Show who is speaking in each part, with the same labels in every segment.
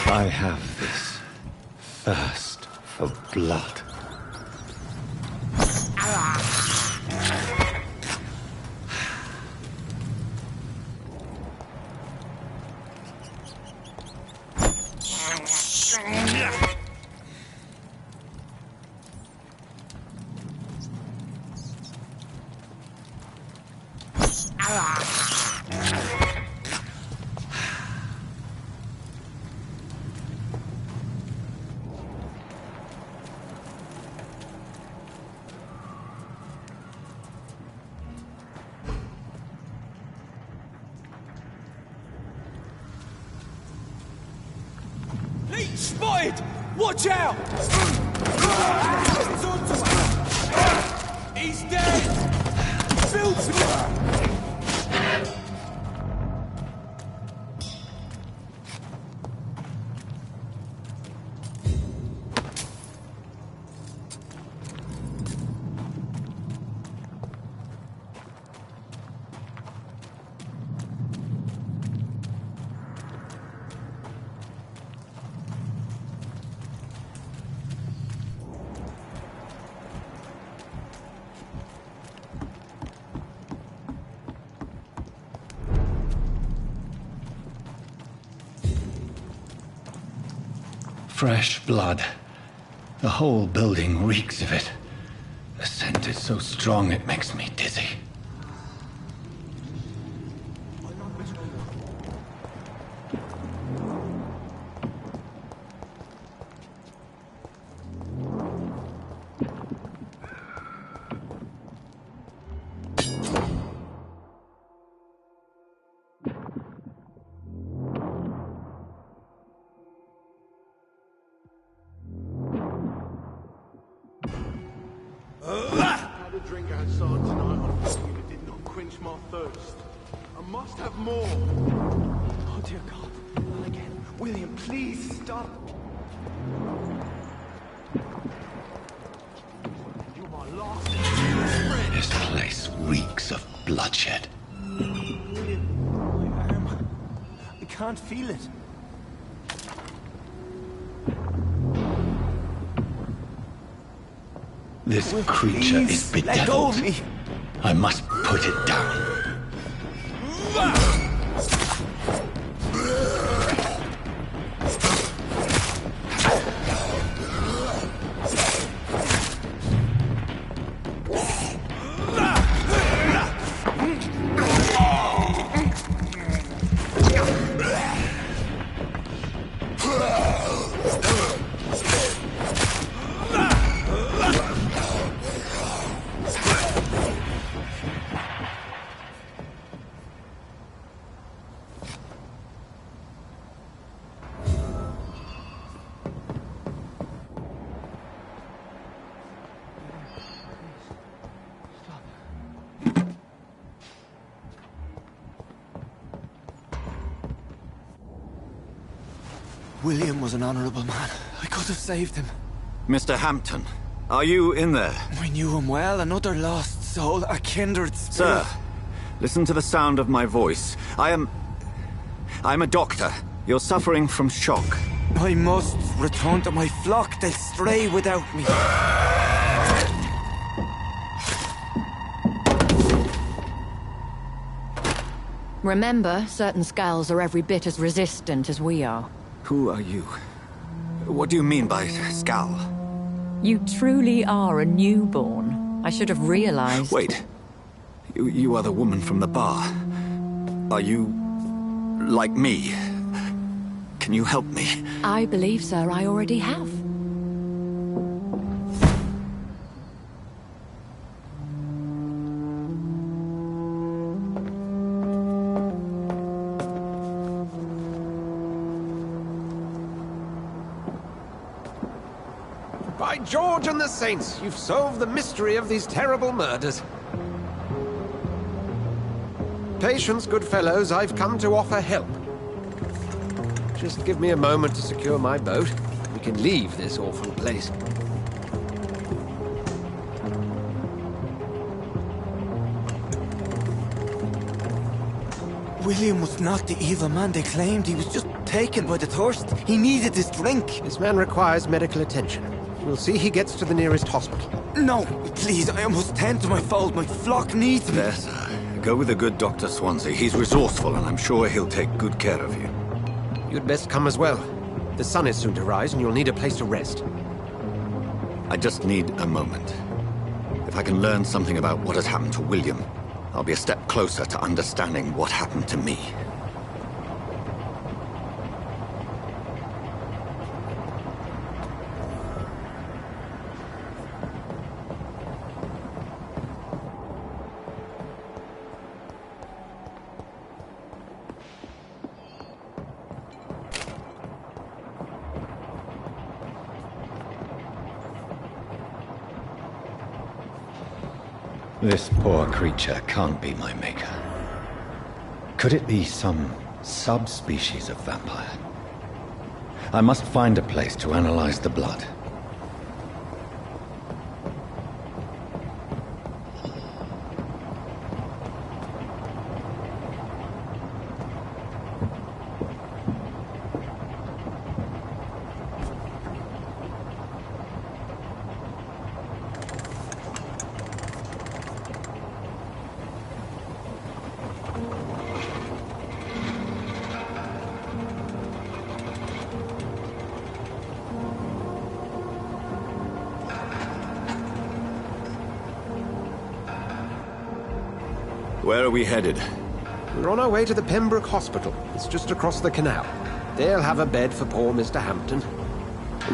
Speaker 1: I have this thirst for blood.
Speaker 2: Spotted! Watch out! He's dead! Filter!
Speaker 1: Fresh blood. The whole building reeks of it. The scent is so strong it makes me dizzy.
Speaker 3: Drink outside tonight on food that did not quench my thirst. I must have more. Oh dear God! Not again, William. Please stop. You're my last friend.
Speaker 1: This place reeks of bloodshed.
Speaker 3: William, my arm. I can't feel it.
Speaker 1: This creature is
Speaker 3: Let go of
Speaker 1: bedeviled.
Speaker 3: me.
Speaker 1: I must put it down.
Speaker 3: William was an honorable man. I could have saved him.
Speaker 4: Mr. Hampton, are you in there?
Speaker 3: I knew him well, another lost soul, a kindred spirit.
Speaker 4: Sir, listen to the sound of my voice. I'm a doctor. You're suffering from shock.
Speaker 3: I must return to my flock. They'll stray without me.
Speaker 5: Remember, certain skulls are every bit as resistant as we are.
Speaker 4: Who are you? What do you mean by Skal?
Speaker 5: You truly are a newborn. I should have realized.
Speaker 4: Wait. You are the woman from the bar. Are you like me? Can you help me?
Speaker 5: I believe, sir, I already have.
Speaker 6: By George and the Saints, you've solved the mystery of these terrible murders. Patience, good fellows, I've come to offer help. Just give me a moment to secure my boat. We can leave this awful place.
Speaker 3: William was not the evil man they claimed. He was just
Speaker 7: taken by the thirst. He needed this drink.
Speaker 6: This man requires medical attention. We'll see he gets to the nearest hospital.
Speaker 7: No, please, I must tend to my fold. My flock needs me.
Speaker 4: Yes, go with the good Dr. Swansea. He's resourceful, and I'm sure he'll take good care of you.
Speaker 6: You'd best come as well. The sun is soon to rise, and you'll need a place to rest.
Speaker 4: I just need a moment. If I can learn something about what has happened to William, I'll be a step closer to understanding what happened to me.
Speaker 1: This poor creature can't be my maker. Could it be some subspecies of vampire? I must find a place to analyze the blood.
Speaker 4: Where are we headed?
Speaker 6: We're on our way to the Pembroke Hospital. It's just across the canal. They'll have a bed for poor Mr. Hampton.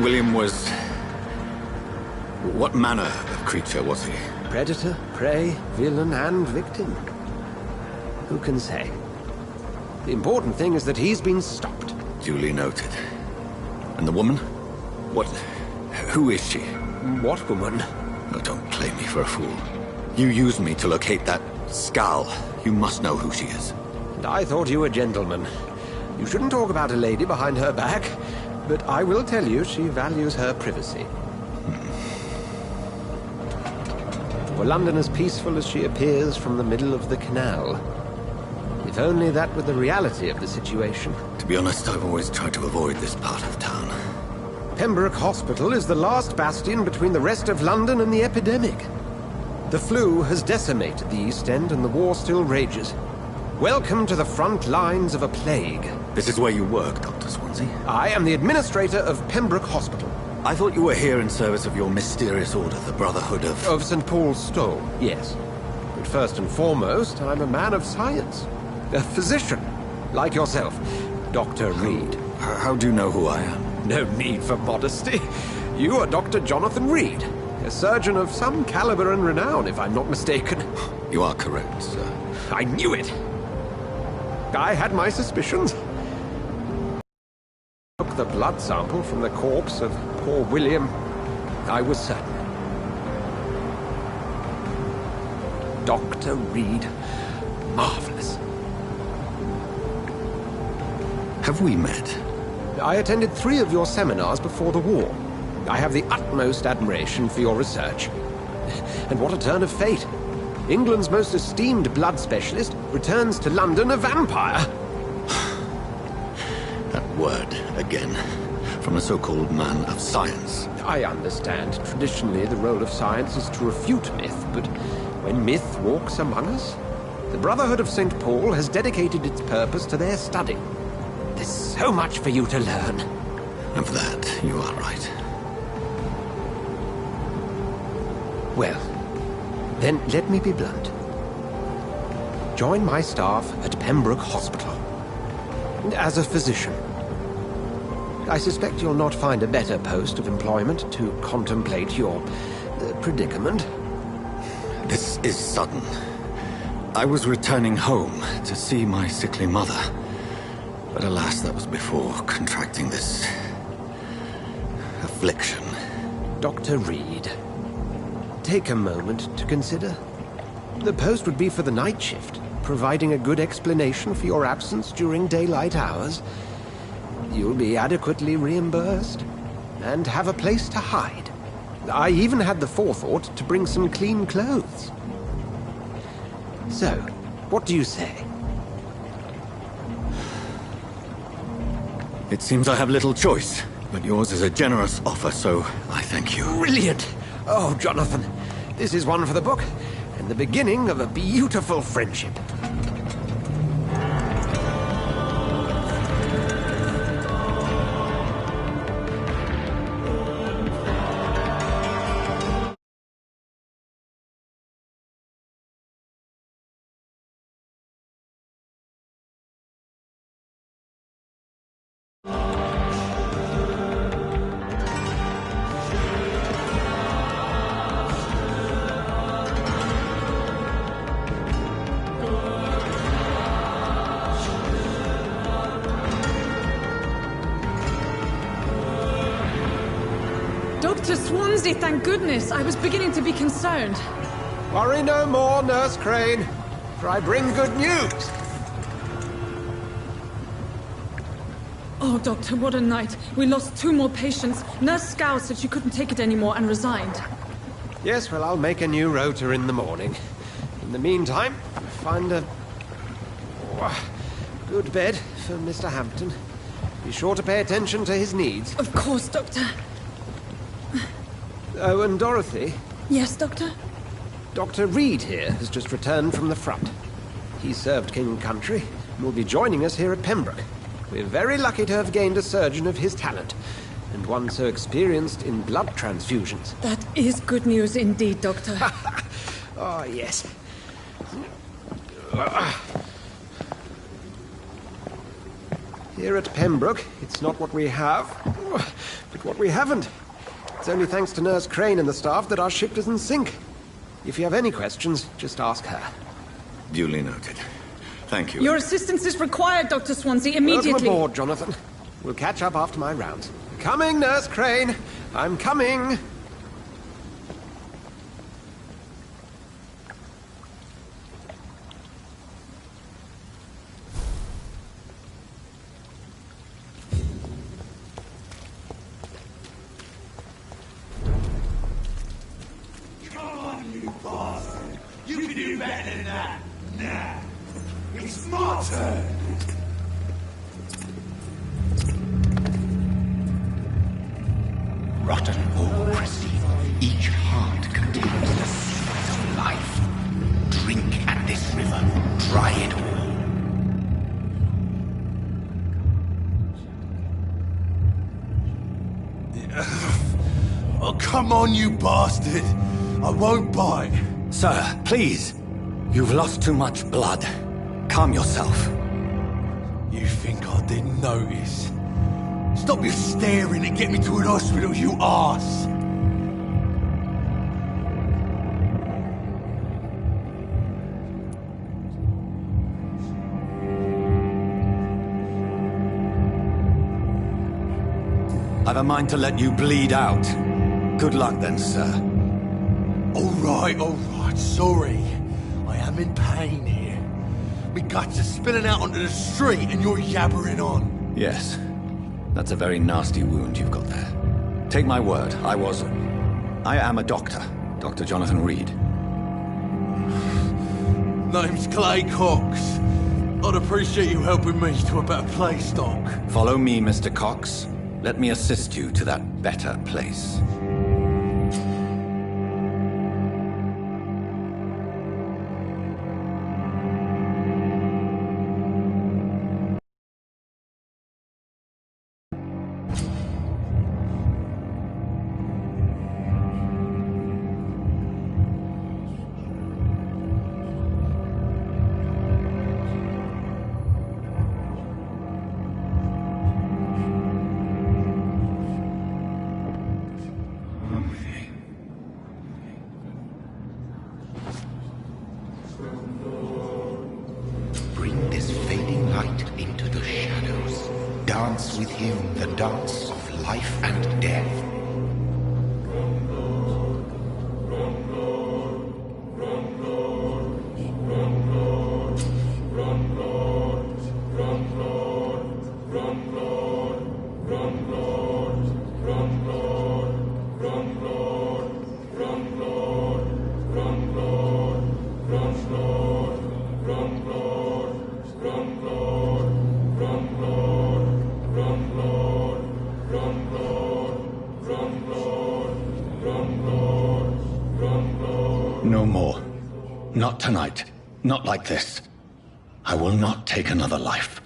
Speaker 4: William was... What manner of creature was he?
Speaker 6: Predator, prey, villain, and victim. Who can say? The important thing is that he's been stopped.
Speaker 4: Duly noted. And the woman? What... Who is she?
Speaker 6: What woman?
Speaker 4: Oh, don't play me for a fool. You used me to locate that skull. You must know who she is.
Speaker 6: And I thought you a gentleman. You shouldn't talk about a lady behind her back, but I will tell you she values her privacy. Were London as peaceful as she appears from the middle of the canal? If only that were the reality of the situation.
Speaker 4: To be honest, I've always tried to avoid this part of town.
Speaker 6: Pembroke Hospital is the last bastion between the rest of London and the epidemic. The flu has decimated the East End and the war still rages. Welcome to the front lines of a plague.
Speaker 4: This is where you work, Dr. Swansea?
Speaker 6: I am the administrator of Pembroke Hospital.
Speaker 4: I thought you were here in service of your mysterious order, the Brotherhood of...
Speaker 6: Of St. Paul's Stole, yes. But first and foremost, I'm a man of science. A physician, like yourself, Dr. Reed.
Speaker 4: How do you know who I am?
Speaker 6: No need for modesty. You are Dr. Jonathan Reed. A surgeon of some caliber and renown, if I'm not mistaken.
Speaker 4: You are correct, sir.
Speaker 6: I knew it! I had my suspicions. Took the blood sample from the corpse of poor William. I was certain. Dr. Reed. Marvelous.
Speaker 4: Have we met?
Speaker 6: I attended 3 of your seminars before the war. I have the utmost admiration for your research. And what a turn of fate. England's most esteemed blood specialist returns to London a vampire.
Speaker 4: That word, again. From a so-called man of science.
Speaker 6: I understand. Traditionally, the role of science is to refute myth, but when myth walks among us, the Brotherhood of St. Paul has dedicated its purpose to their study. There's so much for you to learn.
Speaker 4: And for that, you are right.
Speaker 6: Well, then let me be blunt. Join my staff at Pembroke Hospital. As a physician. I suspect you'll not find a better post of employment to contemplate your predicament.
Speaker 4: This is sudden. I was returning home to see my sickly mother. But alas, that was before contracting this... affliction.
Speaker 6: Dr. Reed, take a moment to consider. The post would be for the night shift, providing a good explanation for your absence during daylight hours. You'll be adequately reimbursed, and have a place to hide. I even had the forethought to bring some clean clothes. So, what do you say?
Speaker 4: It seems I have little choice, but yours is a generous offer, so I thank you.
Speaker 6: Brilliant! Oh, Jonathan, this is one for the book, and the beginning of a beautiful friendship.
Speaker 8: Dr. Swansea, thank goodness. I was beginning to be concerned.
Speaker 6: Worry no more, Nurse Crane, for I bring good news.
Speaker 8: Oh, Doctor, what a night. We lost 2 more patients. Nurse Scow said she couldn't take it anymore and resigned.
Speaker 6: Yes, well, I'll make a new rota in the morning. In the meantime, find a good bed for Mr. Hampton. Be sure to pay attention to his needs.
Speaker 8: Of course, Doctor.
Speaker 6: Oh, and Dorothy,
Speaker 8: Yes, Doctor?
Speaker 6: Dr. Reed here has just returned from the front. He served King and Country and will be joining us here at Pembroke. We're very lucky to have gained a surgeon of his talent, and one so experienced in blood transfusions.
Speaker 8: That is good news indeed, Doctor.
Speaker 6: Oh, yes. Here at Pembroke, it's not what we have, but what we haven't. It's only thanks to Nurse Crane and the staff that our ship doesn't sink. If you have any questions, just ask her.
Speaker 4: Duly noted. Thank you.
Speaker 8: Your assistance is required, Dr. Swansea, immediately.
Speaker 6: Welcome aboard, Jonathan. We'll catch up after my rounds. Coming, Nurse Crane. I'm coming.
Speaker 2: Come on, you bastard! You can do better than that! Nah! It's my turn!
Speaker 9: Rotten all Pristine, each heart contains the secret of life. Drink at this river, try it all.
Speaker 2: Oh, come on, you bastard! I won't bite!
Speaker 1: Sir, please. You've lost too much blood. Calm yourself.
Speaker 2: You think I didn't notice? Stop your staring and get me to an hospital, you arse!
Speaker 1: I've a mind to let you bleed out. Good luck then, sir.
Speaker 2: Alright, sorry. I am in pain here. Me guts are spilling out onto the street and you're yabbering on.
Speaker 1: Yes. That's a very nasty wound you've got there. Take my word, I am a doctor. Dr. Jonathan Reed.
Speaker 2: Name's Clay Cox. I'd appreciate you helping me to a better place, Doc.
Speaker 1: Follow me, Mr. Cox. Let me assist you to that better place.
Speaker 9: Bring this fading light into the shadows. Dance with him the dance of life and death.
Speaker 2: Run, Lord,
Speaker 1: No more. Not tonight. Not like this. I will not take another life.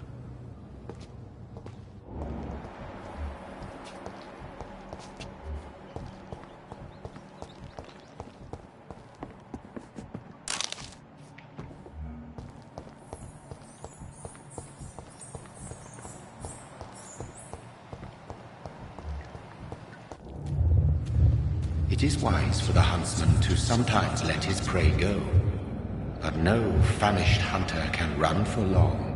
Speaker 9: It is wise for the huntsman to sometimes let his prey go, but no famished hunter can run for long.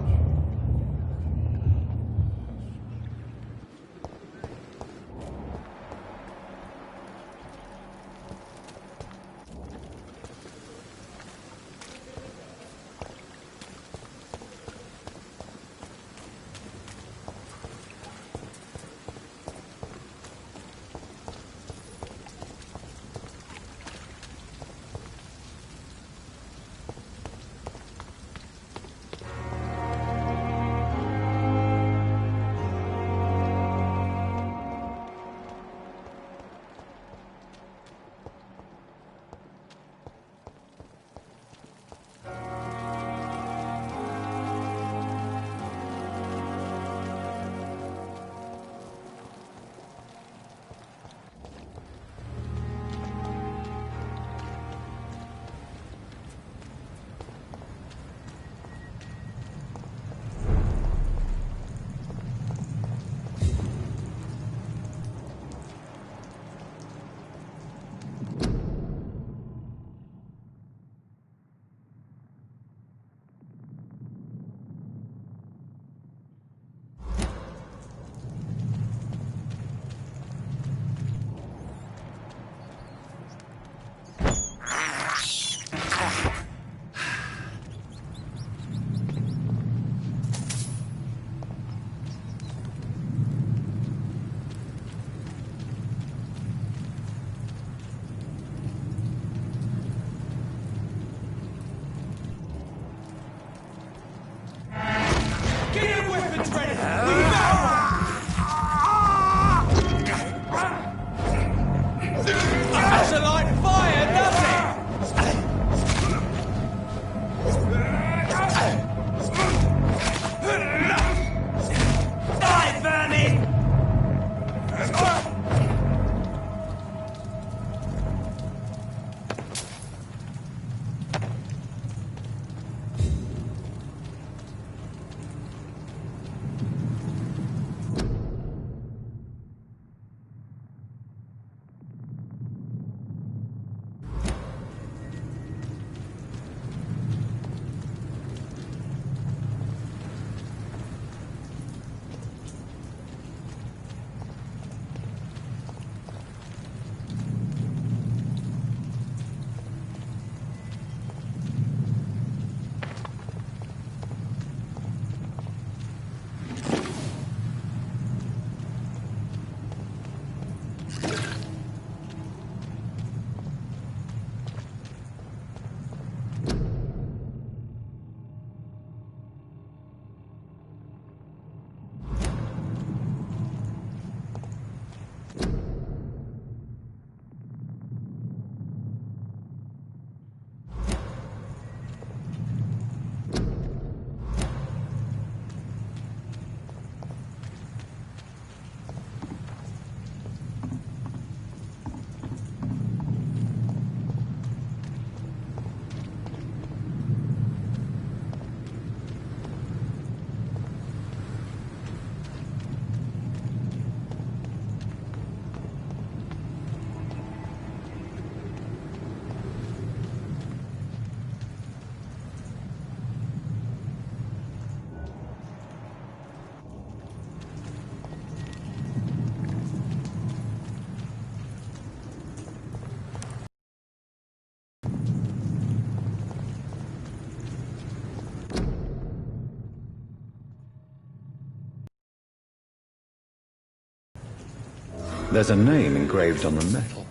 Speaker 1: There's a name engraved on the metal.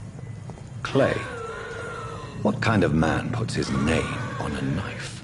Speaker 1: Clay. What kind of man puts his name on a knife?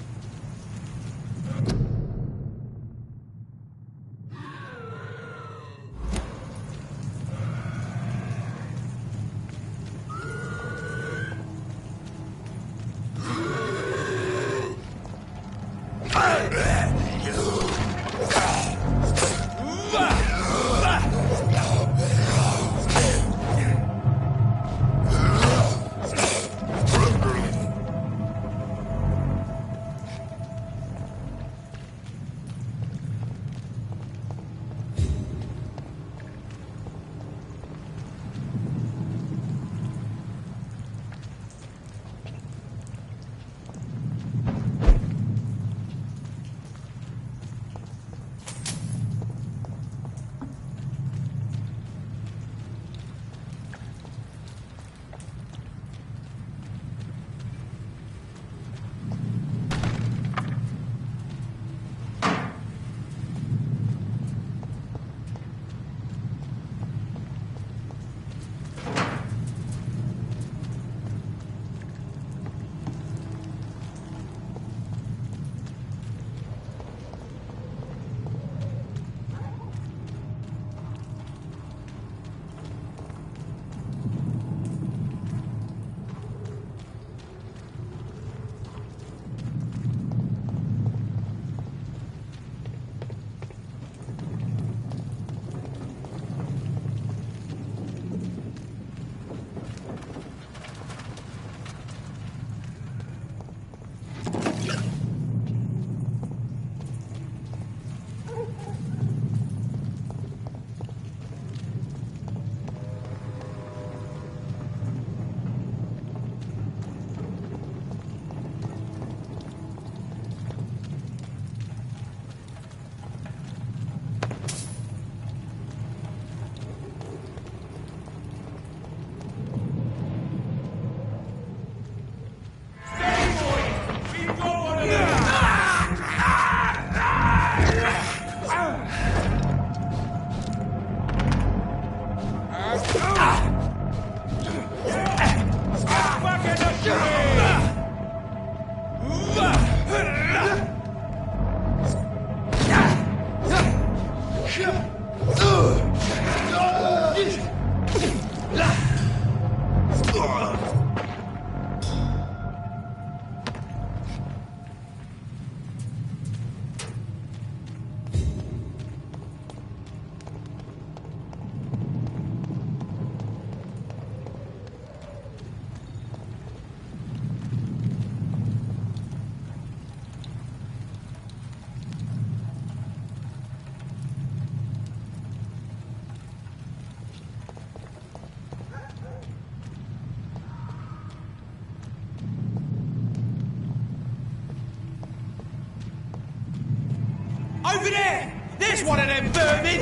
Speaker 7: Over there! There's one of them vermin!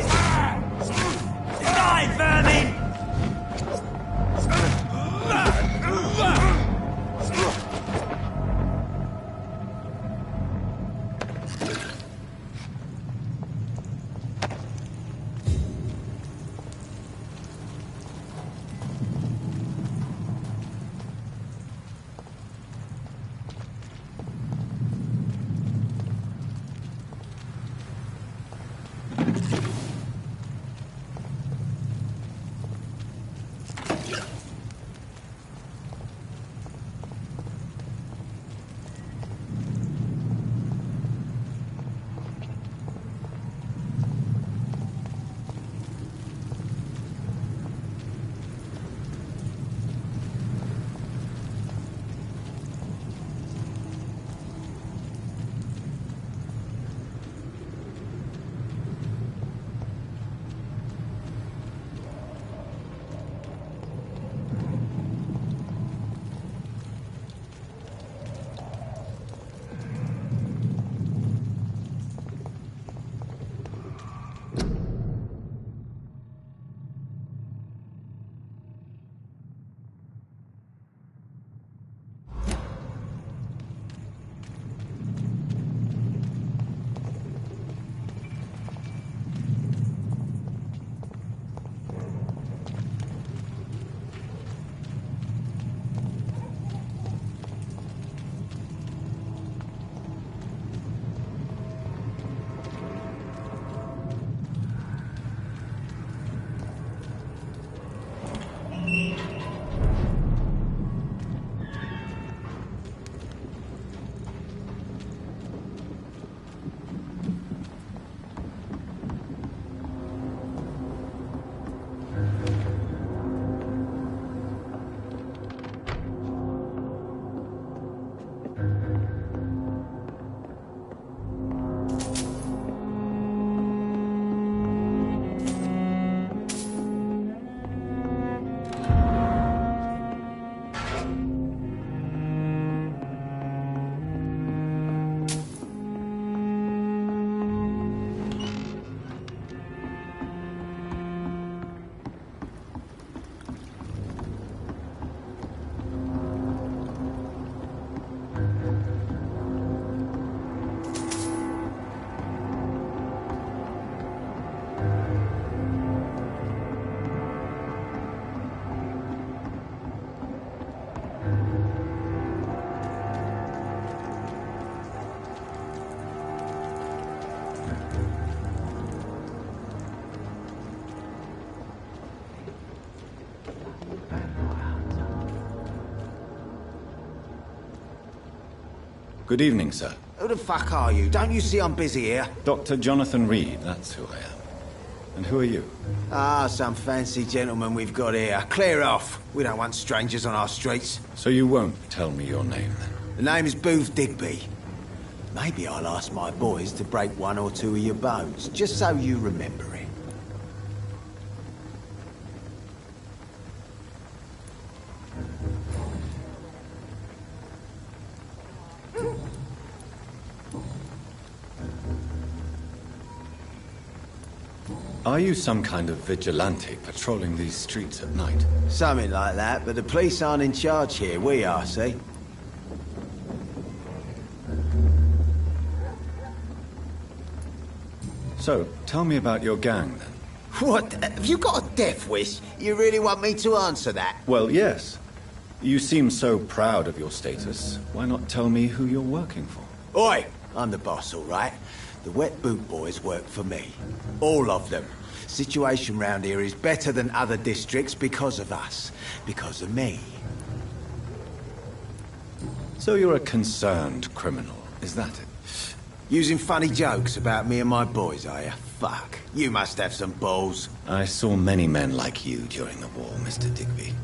Speaker 7: Die, vermin!
Speaker 1: Good evening, sir.
Speaker 7: Who the fuck are you? Don't you see I'm busy here?
Speaker 1: Dr. Jonathan Reed, that's who I am. And who are you?
Speaker 7: Ah, some fancy gentleman we've got here. Clear off. We don't want strangers on our streets.
Speaker 1: So you won't tell me your name, then?
Speaker 7: The name is Booth Digby. Maybe I'll ask my boys to break one or two of your bones, just so you remember it.
Speaker 1: Are you some kind of vigilante patrolling these streets at night?
Speaker 7: Something like that, but the police aren't in charge here. We are, see?
Speaker 1: So, tell me about your gang, then.
Speaker 7: What? Have you got a death wish? You really want me to answer that?
Speaker 1: Well, yes. You seem so proud of your status. Why not tell me who you're working for?
Speaker 7: Oi! I'm the boss, all right? The Wet Boot Boys work for me. All of them. Situation round here is better than other districts because of us. Because of me.
Speaker 1: So you're a concerned criminal, is that it?
Speaker 7: Using funny jokes about me and my boys, are you? Fuck. You must have some balls.
Speaker 1: I saw many men like you during the war, Mr. Digby.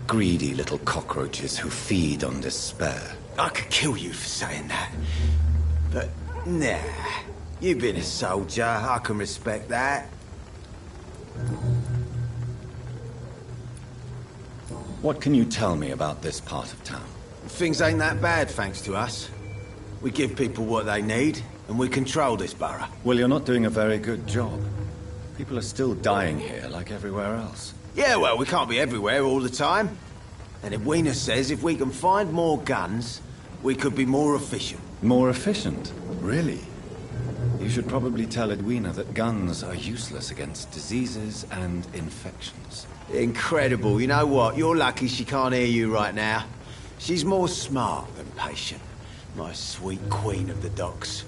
Speaker 1: Greedy little cockroaches who feed on despair.
Speaker 7: I could kill you for saying that. But, nah. You've been a soldier. I can respect that.
Speaker 1: What can you tell me about this part of town?
Speaker 7: Things ain't that bad, thanks to us. We give people what they need, and we control this borough.
Speaker 1: Well, you're not doing a very good job. People are still dying here, like everywhere else.
Speaker 7: Yeah, well, we can't be everywhere all the time. And Edwina says if we can find more guns, we could be more efficient.
Speaker 1: More efficient? Really? You should probably tell Edwina that guns are useless against diseases and infections.
Speaker 7: Incredible. You know what? You're lucky she can't hear you right now. She's more smart than patient. My sweet queen of the docks.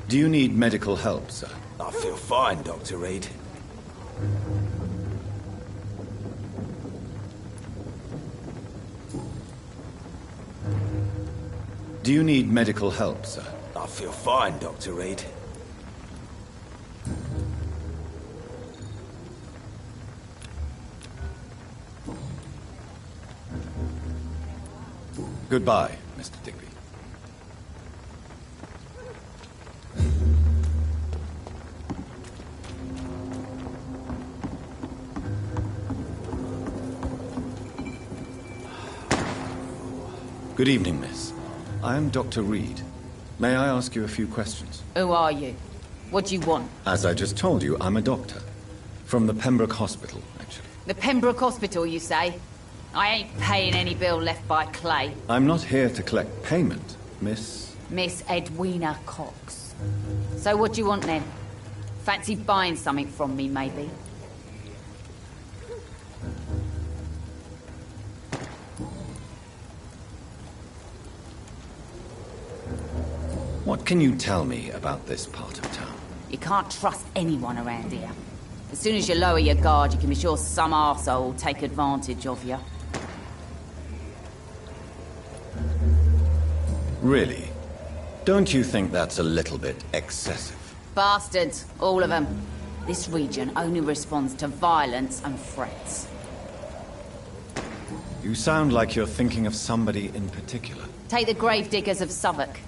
Speaker 1: Do you need medical help, sir?
Speaker 7: I feel fine, Dr. Reed.
Speaker 1: Do you need medical help, sir?
Speaker 7: I feel fine, Dr. Reed.
Speaker 1: Goodbye, Mr. Digby. Good evening, miss. I am Dr. Reed. May I ask you a few questions?
Speaker 5: Who are you? What do you want?
Speaker 1: As I just told you, I'm a doctor. From the Pembroke Hospital, actually.
Speaker 5: The Pembroke Hospital, you say? I ain't paying any bill left by Clay.
Speaker 1: I'm not here to collect payment, Miss...
Speaker 5: Miss Edwina Cox. So what do you want then? Fancy buying something from me, maybe?
Speaker 1: What can you tell me about this part of town?
Speaker 5: You can't trust anyone around here. As soon as you lower your guard, you can be sure some arsehole will take advantage of you.
Speaker 1: Really? Don't you think that's a little bit excessive?
Speaker 5: Bastards, all of them. This region only responds to violence and threats.
Speaker 1: You sound like you're thinking of somebody in particular.
Speaker 5: Take the gravediggers of Southwark.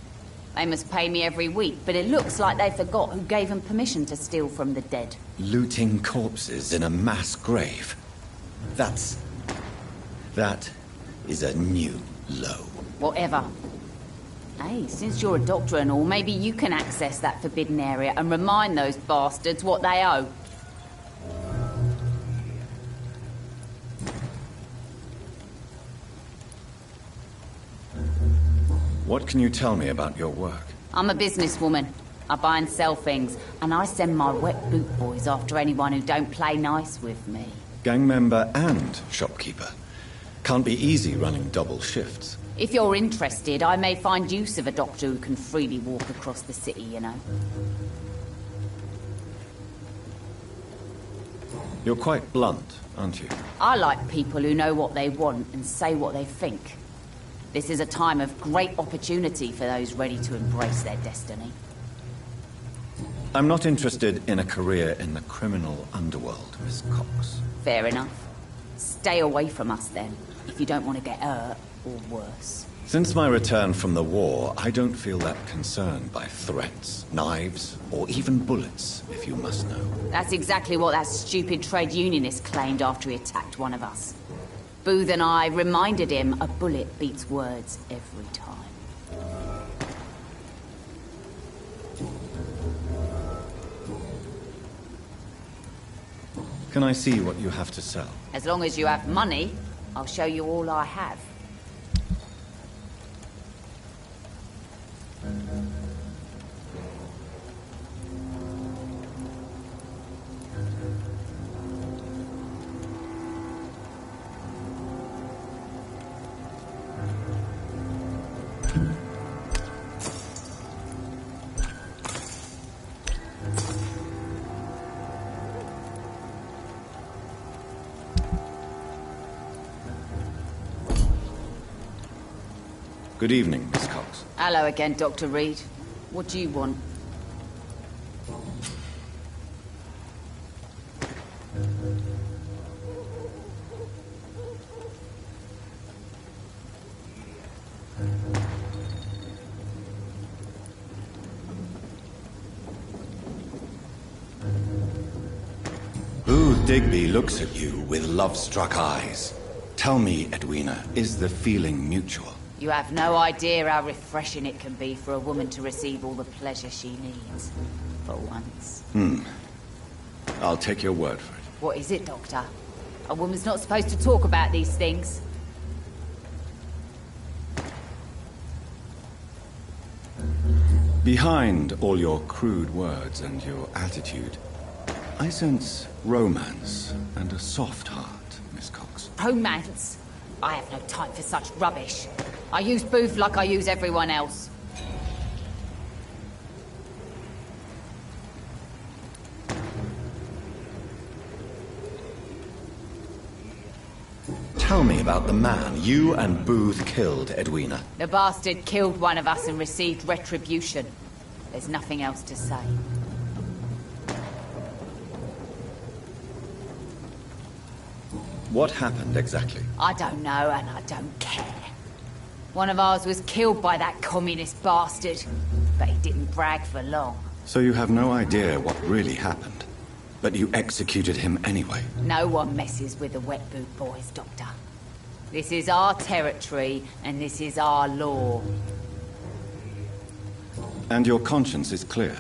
Speaker 5: They must pay me every week, but it looks like they forgot who gave them permission to steal from the dead.
Speaker 1: Looting corpses in a mass grave. That is a new low.
Speaker 5: Whatever. Hey, since you're a doctor and all, maybe you can access that forbidden area and remind those bastards what they owe.
Speaker 1: What can you tell me about your work?
Speaker 5: I'm a businesswoman. I buy and sell things, and I send my wet boot boys after anyone who don't play nice with me.
Speaker 1: Gang member and shopkeeper. Can't be easy running double shifts.
Speaker 5: If you're interested, I may find use of a doctor who can freely walk across the city, you know.
Speaker 1: You're quite blunt, aren't you?
Speaker 5: I like people who know what they want and say what they think. This is a time of great opportunity for those ready to embrace their destiny.
Speaker 1: I'm not interested in a career in the criminal underworld, Miss Cox.
Speaker 5: Fair enough. Stay away from us then, if you don't want to get hurt or worse.
Speaker 1: Since my return from the war, I don't feel that concerned by threats, knives, or even bullets, if you must know.
Speaker 5: That's exactly what that stupid trade unionist claimed after he attacked one of us. Booth and I reminded him a bullet beats words every time.
Speaker 1: Can I see what you have to sell?
Speaker 5: As long as you have money, I'll show you all I have.
Speaker 1: Good evening, Miss Cox.
Speaker 5: Hello again, Dr. Reed. What do you want?
Speaker 1: Booth Digby looks at you with love-struck eyes. Tell me, Edwina, is the feeling mutual?
Speaker 5: You have no idea how refreshing it can be for a woman to receive all the pleasure she needs. For once.
Speaker 1: I'll take your word for it.
Speaker 5: What is it, Doctor? A woman's not supposed to talk about these things.
Speaker 1: Behind all your crude words and your attitude, I sense romance and a soft heart, Miss Cox.
Speaker 5: Romance? I have no time for such rubbish. I use Booth like I use everyone else.
Speaker 1: Tell me about the man you and Booth killed, Edwina.
Speaker 5: The bastard killed one of us and received retribution. There's nothing else to say.
Speaker 1: What happened exactly?
Speaker 5: I don't know, and I don't care. One of ours was killed by that communist bastard, but he didn't brag for long.
Speaker 1: So you have no idea what really happened, but you executed him anyway.
Speaker 5: No one messes with the wet boot boys, Doctor. This is our territory, and this is our law.
Speaker 1: And your conscience is clear.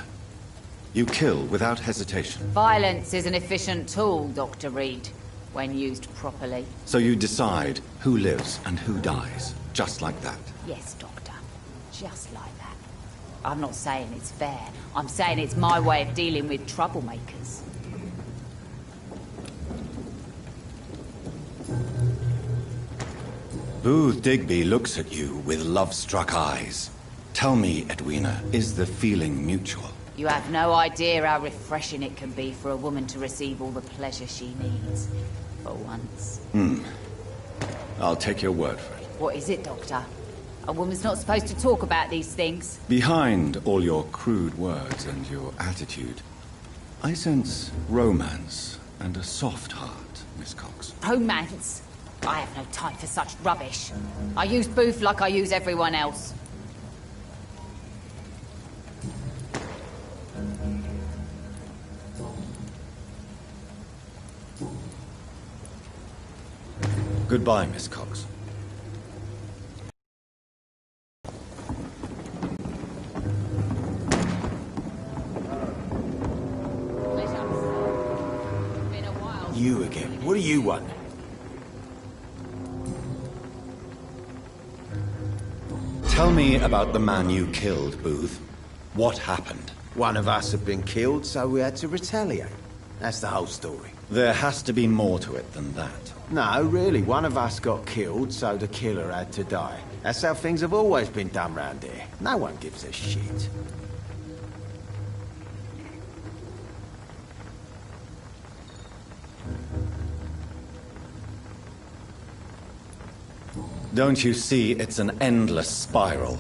Speaker 1: You kill without hesitation.
Speaker 5: Violence is an efficient tool, Dr. Reed, when used properly.
Speaker 1: So you decide who lives and who dies, just like that.
Speaker 5: Yes, Doctor. Just like that. I'm not saying it's fair. I'm saying it's my way of dealing with troublemakers.
Speaker 1: Booth Digby looks at you with love-struck eyes. Tell me, Edwina, is the feeling mutual?
Speaker 5: You have no idea how refreshing it can be for a woman to receive all the pleasure she needs. For once.
Speaker 1: I'll take your word for it.
Speaker 5: What is it, Doctor? A woman's not supposed to talk about these things.
Speaker 1: Behind all your crude words and your attitude, I sense romance and a soft heart, Miss Cox.
Speaker 5: Romance? I have no time for such rubbish. I use Booth like I use everyone else.
Speaker 1: Goodbye, Miss Cox.
Speaker 7: You again. What do you want?
Speaker 1: Tell me about the man you killed, Booth. What happened?
Speaker 7: One of us had been killed, so we had to retaliate. That's the whole story.
Speaker 1: There has to be more to it than that.
Speaker 7: No, really, one of us got killed, so the killer had to die. That's how things have always been done round here. No one gives a shit.
Speaker 1: Don't you see it's an endless spiral?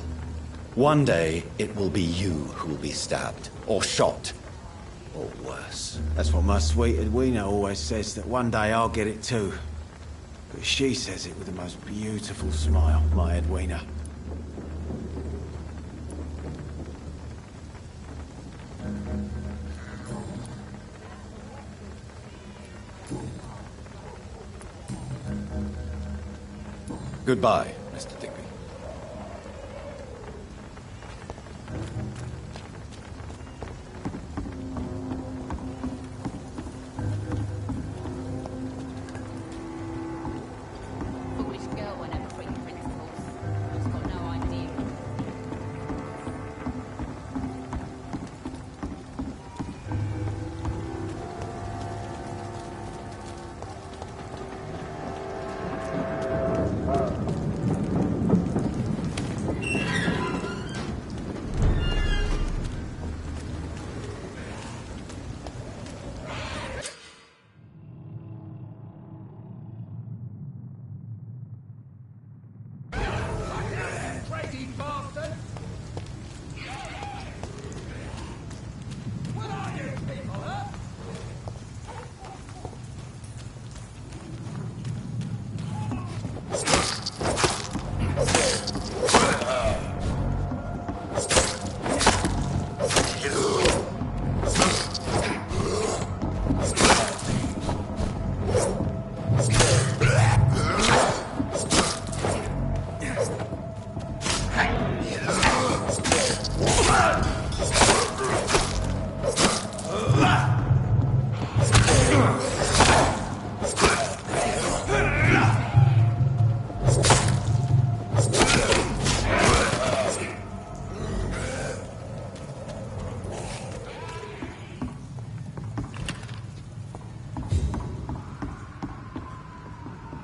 Speaker 1: One day, it will be you who will be stabbed, or shot, or worse.
Speaker 7: That's what my sweet Edwina always says, that one day I'll get it too. But she says it with the most beautiful smile, my Edwina.
Speaker 1: Goodbye, Mr. Digby.
Speaker 5: Foolish girl will never bring principles. She's got no idea.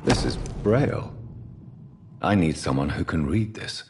Speaker 1: This is Braille. I need someone who can read this.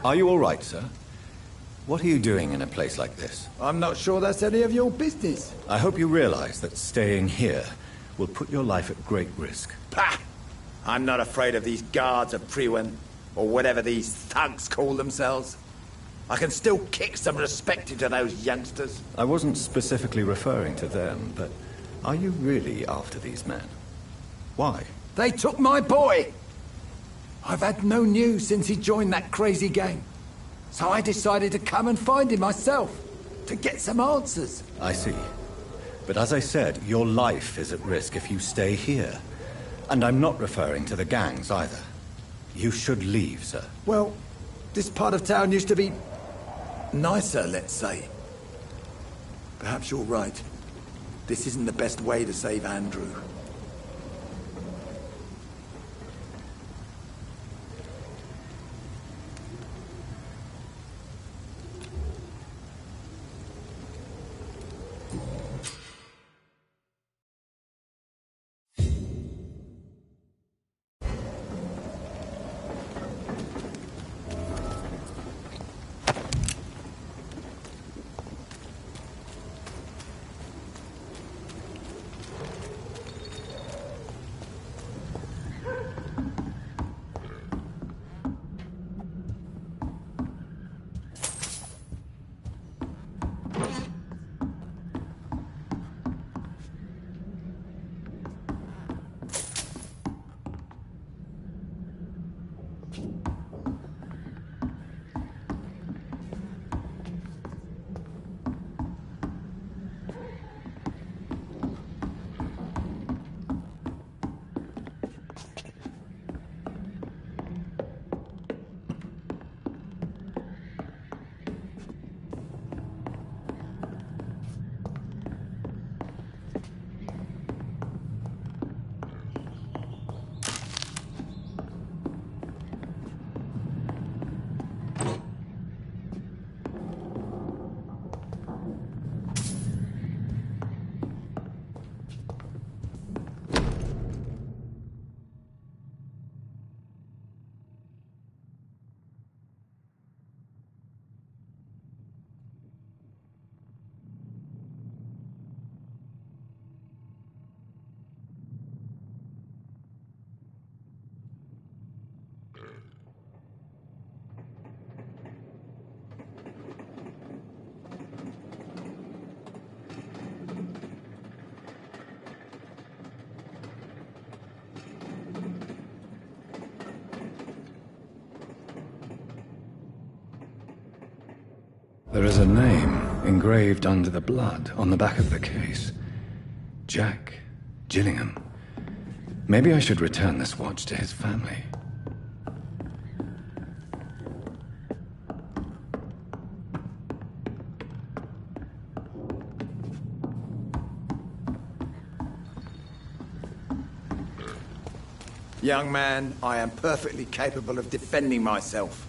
Speaker 1: Are you all right, sir? What are you doing in a place like this?
Speaker 7: I'm not sure that's any of your business.
Speaker 1: I hope you realize that staying here will put your life at great risk.
Speaker 7: Pah! I'm not afraid of these guards of Priwen, or whatever these thugs call themselves. I can still kick some respect into those youngsters.
Speaker 1: I wasn't specifically referring to them, but are you really after these men? Why?
Speaker 7: They took my boy! I've had no news since he joined that crazy gang. So I decided to come and find him myself, to get some answers.
Speaker 1: I see. But as I said, your life is at risk if you stay here. And I'm not referring to the gangs either. You should leave, sir.
Speaker 7: Well, this part of town used to be nicer, let's say. Perhaps you're right. This isn't the best way to save Andrew.
Speaker 1: There is a name engraved under the blood on the back of the case. Jack Gillingham. Maybe I should return this watch to his family.
Speaker 7: Young man, I am perfectly capable of defending myself.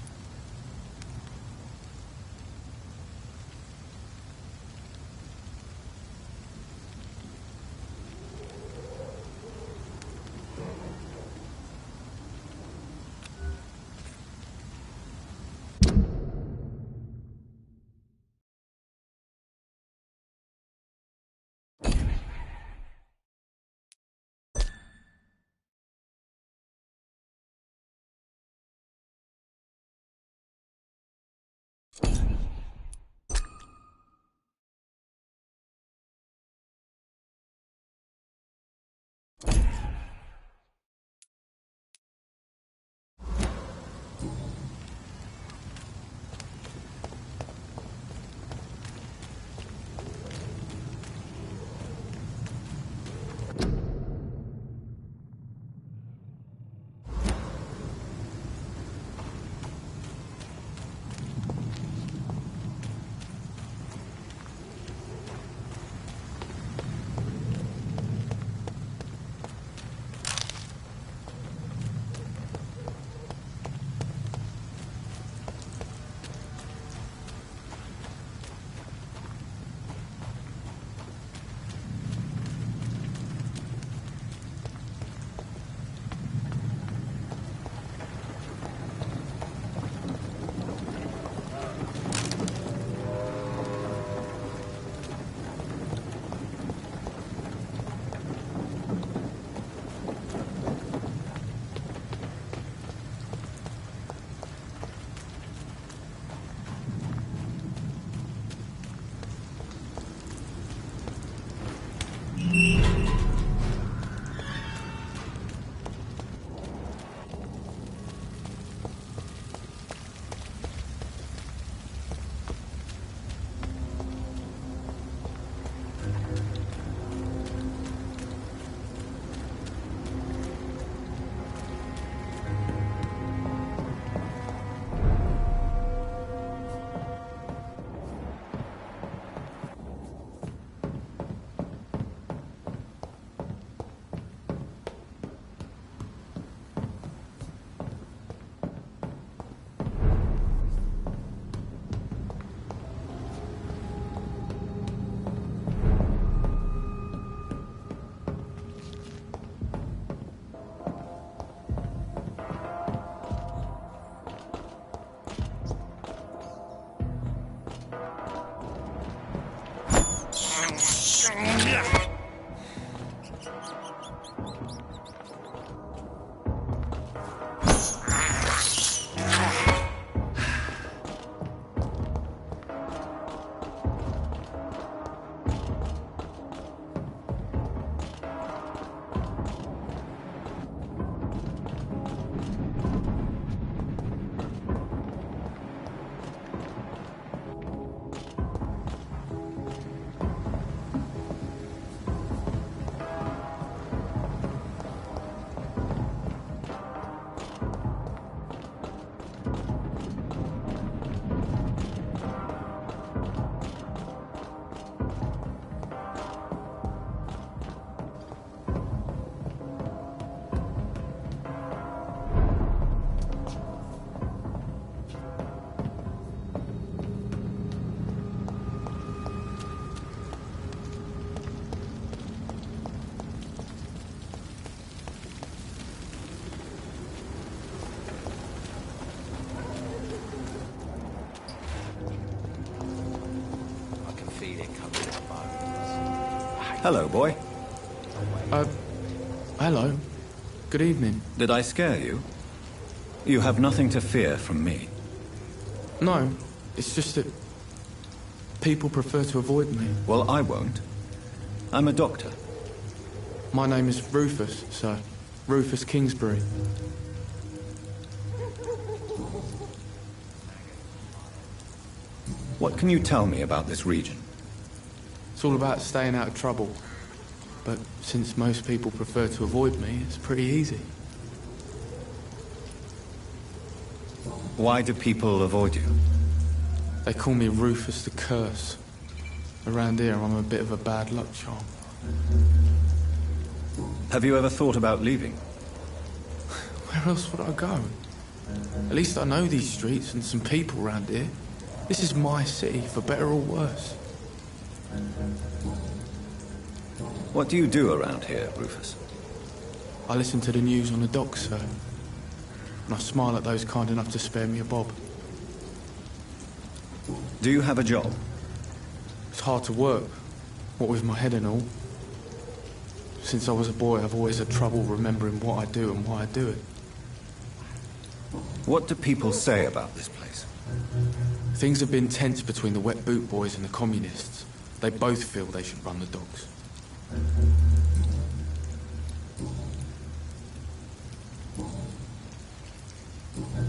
Speaker 1: Hello, boy.
Speaker 10: Hello. Good evening.
Speaker 1: Did I scare you? You have nothing to fear from me.
Speaker 3: No, it's just that people prefer to avoid me.
Speaker 1: Well, I won't. I'm a doctor.
Speaker 3: My name is Rufus, sir. Rufus Kingsbury.
Speaker 1: What can you tell me about this region?
Speaker 3: It's all about staying out of trouble. But since most people prefer to avoid me, it's pretty easy.
Speaker 1: Why do people avoid you?
Speaker 3: They call me Rufus the Curse. Around here, I'm a bit of a bad luck charm.
Speaker 1: Have you ever thought about leaving?
Speaker 3: Where else would I go? At least I know these streets and some people around here. This is my city, for better or worse.
Speaker 1: What do you do around here, Rufus?
Speaker 3: I listen to the news on the docks, sir. And I smile at those kind enough to spare me a bob.
Speaker 1: Do you have a job?
Speaker 3: It's hard to work, what with my head and all. Since I was a boy, I've always had trouble remembering what I do and why I do it.
Speaker 1: What do people say about this place?
Speaker 3: Things have been tense between the Wet Boot Boys and the Communists. They both feel they should run the docks.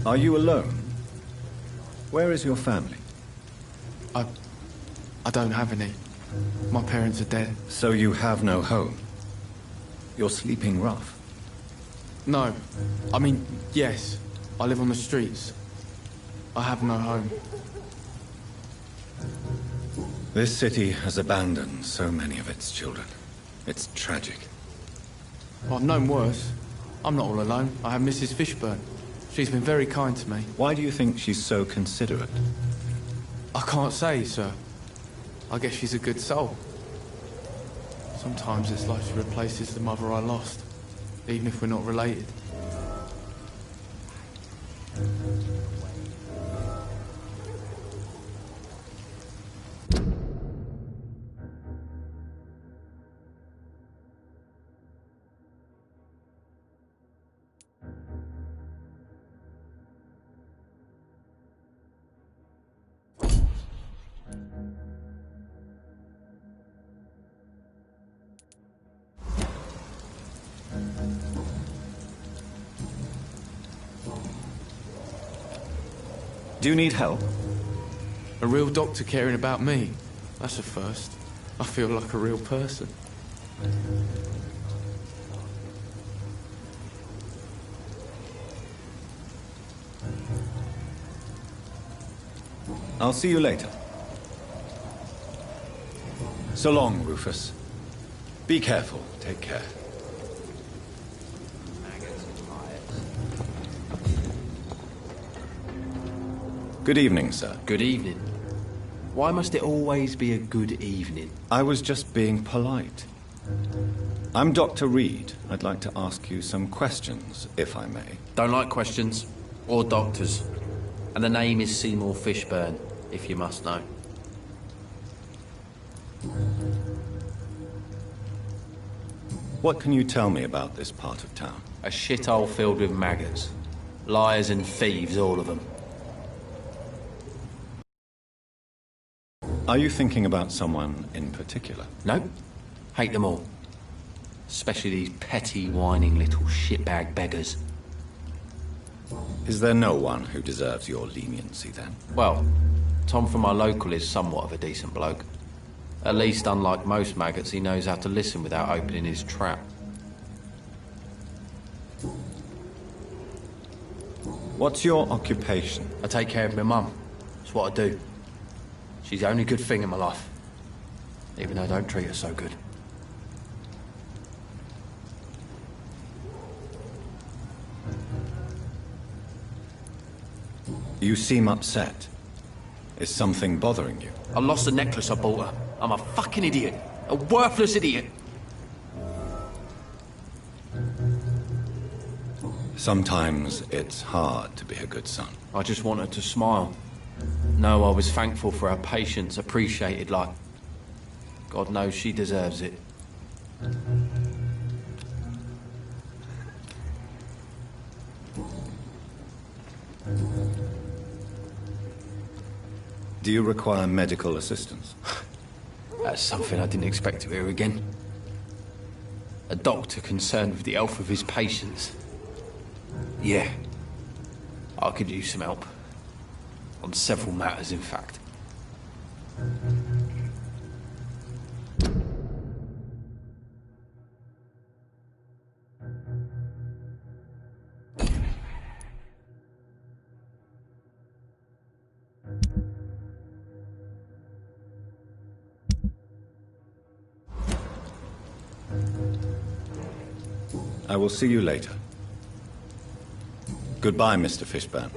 Speaker 1: Are you alone? Where is your family?
Speaker 3: I don't have any. My parents are dead.
Speaker 1: So you have no home? You're sleeping rough?
Speaker 3: No. I mean, yes. I live on the streets. I have no home.
Speaker 1: This city has abandoned so many of its children. It's tragic.
Speaker 3: Well, I've known worse. I'm not all alone. I have Mrs. Fishburne. She's been very kind to me.
Speaker 1: Why do you think she's so considerate?
Speaker 3: I can't say, sir. I guess she's a good soul. Sometimes it's like she replaces the mother I lost, even if we're not related.
Speaker 1: Do you need help?
Speaker 3: A real doctor caring about me. That's a first. I feel like a real person.
Speaker 1: I'll see you later. So long, Rufus. Be careful. Take care. Good evening, sir.
Speaker 10: Good evening. Why must it always be a good evening?
Speaker 1: I was just being polite. I'm Dr. Reed. I'd like to ask you some questions, if I may.
Speaker 10: Don't like questions. Or doctors. And the name is Seymour Fishburne, if you must know.
Speaker 1: What can you tell me about this part of town?
Speaker 10: A shithole filled with maggots. Liars and thieves, all of them.
Speaker 1: Are you thinking about someone in particular?
Speaker 10: No. Hate them all. Especially these petty, whining little shitbag beggars.
Speaker 1: Is there no one who deserves your leniency, then?
Speaker 10: Well, Tom from our local is somewhat of a decent bloke. At least, unlike most maggots, he knows how to listen without opening his trap.
Speaker 1: What's your occupation?
Speaker 10: I take care of my mum. That's what I do. She's the only good thing in my life. Even though I don't treat her so good.
Speaker 1: You seem upset. Is something bothering you?
Speaker 10: I lost the necklace I bought her. I'm a fucking idiot. A worthless idiot.
Speaker 1: Sometimes it's hard to be a good son.
Speaker 10: I just want her to smile. No, I was thankful for her patience, appreciated like... God knows she deserves it.
Speaker 1: Do you require medical assistance?
Speaker 10: That's something I didn't expect to hear again. A doctor concerned with the health of his patients. Yeah. I could use some help. On several matters, in fact.
Speaker 1: I will see you later. Goodbye, Mr. Fishburne.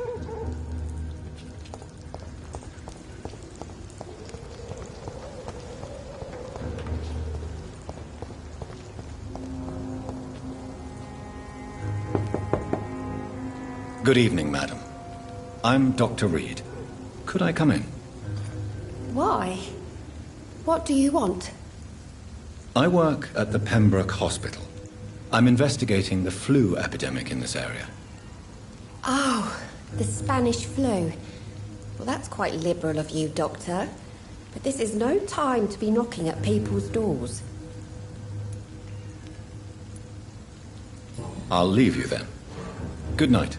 Speaker 1: Good evening, madam. I'm Dr. Reed. Could I come in?
Speaker 11: Why? What do you want?
Speaker 1: I work at the Pembroke Hospital. I'm investigating the flu epidemic in this area.
Speaker 11: Oh, the Spanish flu. Well, that's quite liberal of you, Doctor. But this is no time to be knocking at people's doors.
Speaker 1: I'll leave you then. Good night.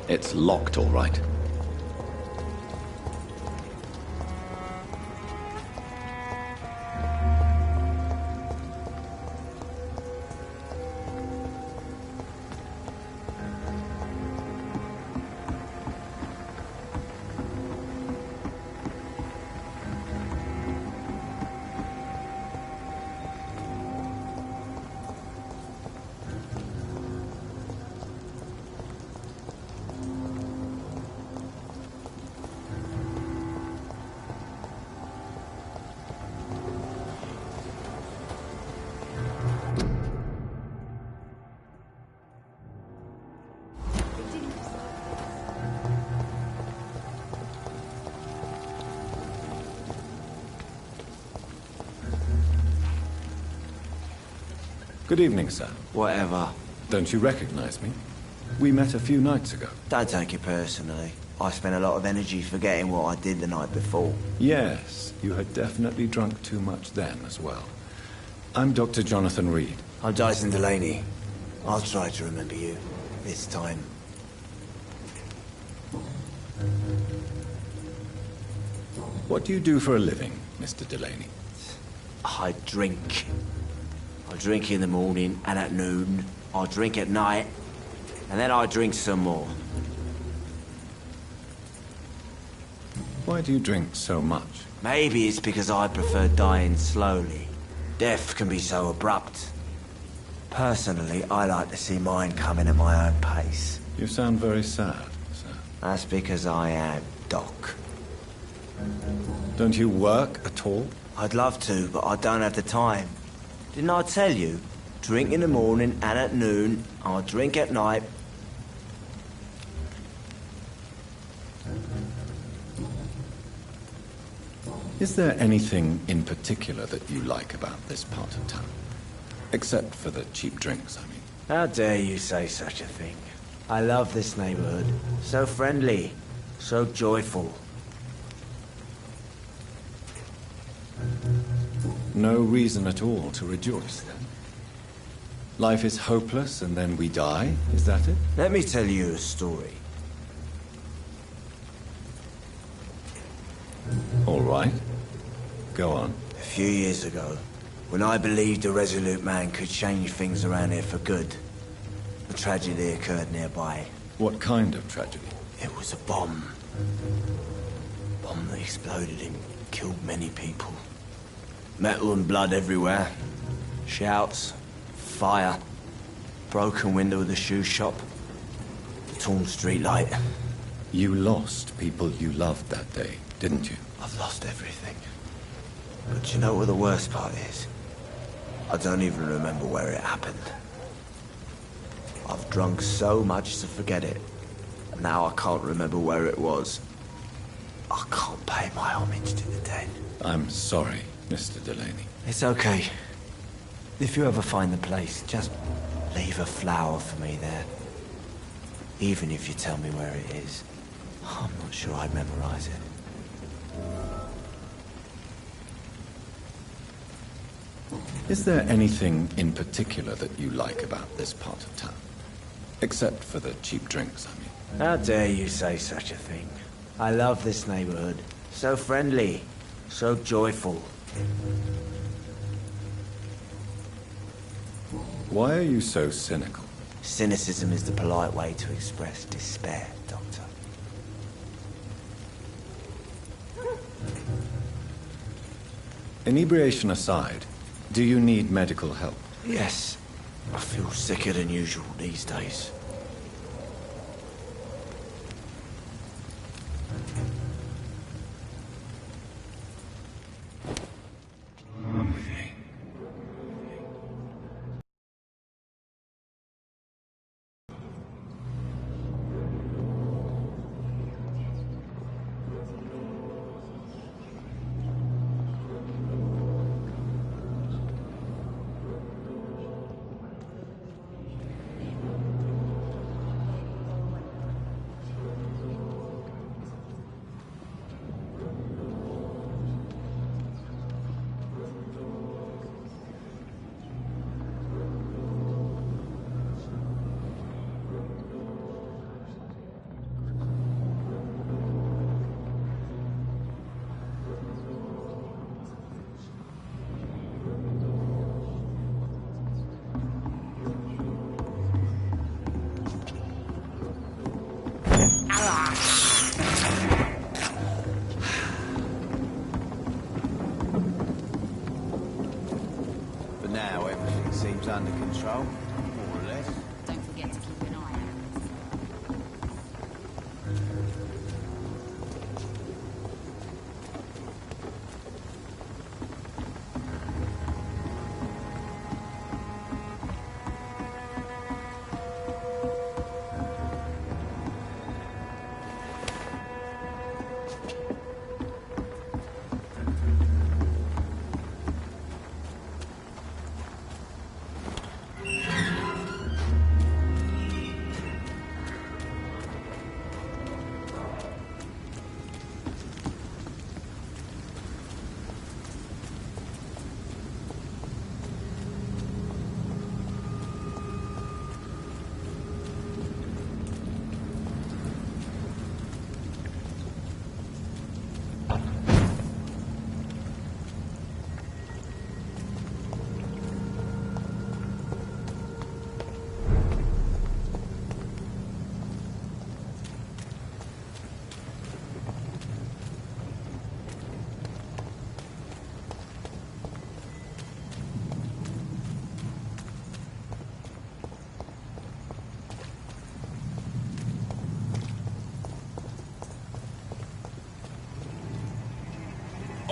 Speaker 1: It's locked, all right. Good evening, sir.
Speaker 12: Whatever.
Speaker 1: Don't you recognize me? We met a few nights ago.
Speaker 12: Don't take it personally. I spent a lot of energy forgetting what I did the night before.
Speaker 1: Yes, you had definitely drunk too much then as well. I'm Dr. Jonathan Reed.
Speaker 12: I'm Dyson Delaney. I'll try to remember you. This time.
Speaker 1: What do you do for a living, Mr. Delaney?
Speaker 12: I drink. I drink in the morning and at noon. I drink at night. And then I drink some more.
Speaker 1: Why do you drink so much?
Speaker 12: Maybe it's because I prefer dying slowly. Death can be so abrupt. Personally, I like to see mine coming at my own pace.
Speaker 1: You sound very sad, sir.
Speaker 12: That's because I am Doc.
Speaker 1: Don't you work at all?
Speaker 12: I'd love to, but I don't have the time. Didn't I tell you? Drink in the morning and at noon. I drink at night.
Speaker 1: Is there anything in particular that you like about this part of town? Except for the cheap drinks, I mean.
Speaker 12: How dare you say such a thing? I love this neighborhood. So friendly. So joyful.
Speaker 1: No reason at all to rejoice, then? Life is hopeless and then we die, is that it?
Speaker 12: Let me tell you a story.
Speaker 1: All right. Go on.
Speaker 12: A few years ago, when I believed a resolute man could change things around here for good, a tragedy occurred nearby.
Speaker 1: What kind of tragedy?
Speaker 12: It was a bomb. bomb that exploded and killed many people. Metal and blood everywhere. Shouts, fire, broken window of the shoe shop, torn street light.
Speaker 1: You lost people you loved that day, didn't you?
Speaker 12: I've lost everything. But you know what the worst part is? I don't even remember where it happened. I've drunk so much to forget it. And now I can't remember where it was. I can't pay my homage to the dead.
Speaker 1: I'm sorry, Mr. Delaney.
Speaker 12: It's okay. If you ever find the place, just leave a flower for me there. Even if you tell me where it is. I'm not sure I'd memorize it.
Speaker 1: Is there anything in particular that you like about this part of town? Except for the cheap drinks, I mean.
Speaker 12: How dare you say such a thing? I love this neighborhood. So friendly. So joyful.
Speaker 1: Why are you so cynical?
Speaker 12: Cynicism is the polite way to express despair, Doctor.
Speaker 1: Inebriation aside, do you need medical help?
Speaker 12: Yes. I feel sicker than usual these days.
Speaker 7: For now, everything seems under control, more or less.
Speaker 5: Don't forget to keep an eye out.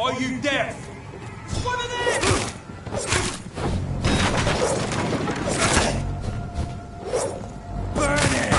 Speaker 2: Are you deaf? One of them! Burn it!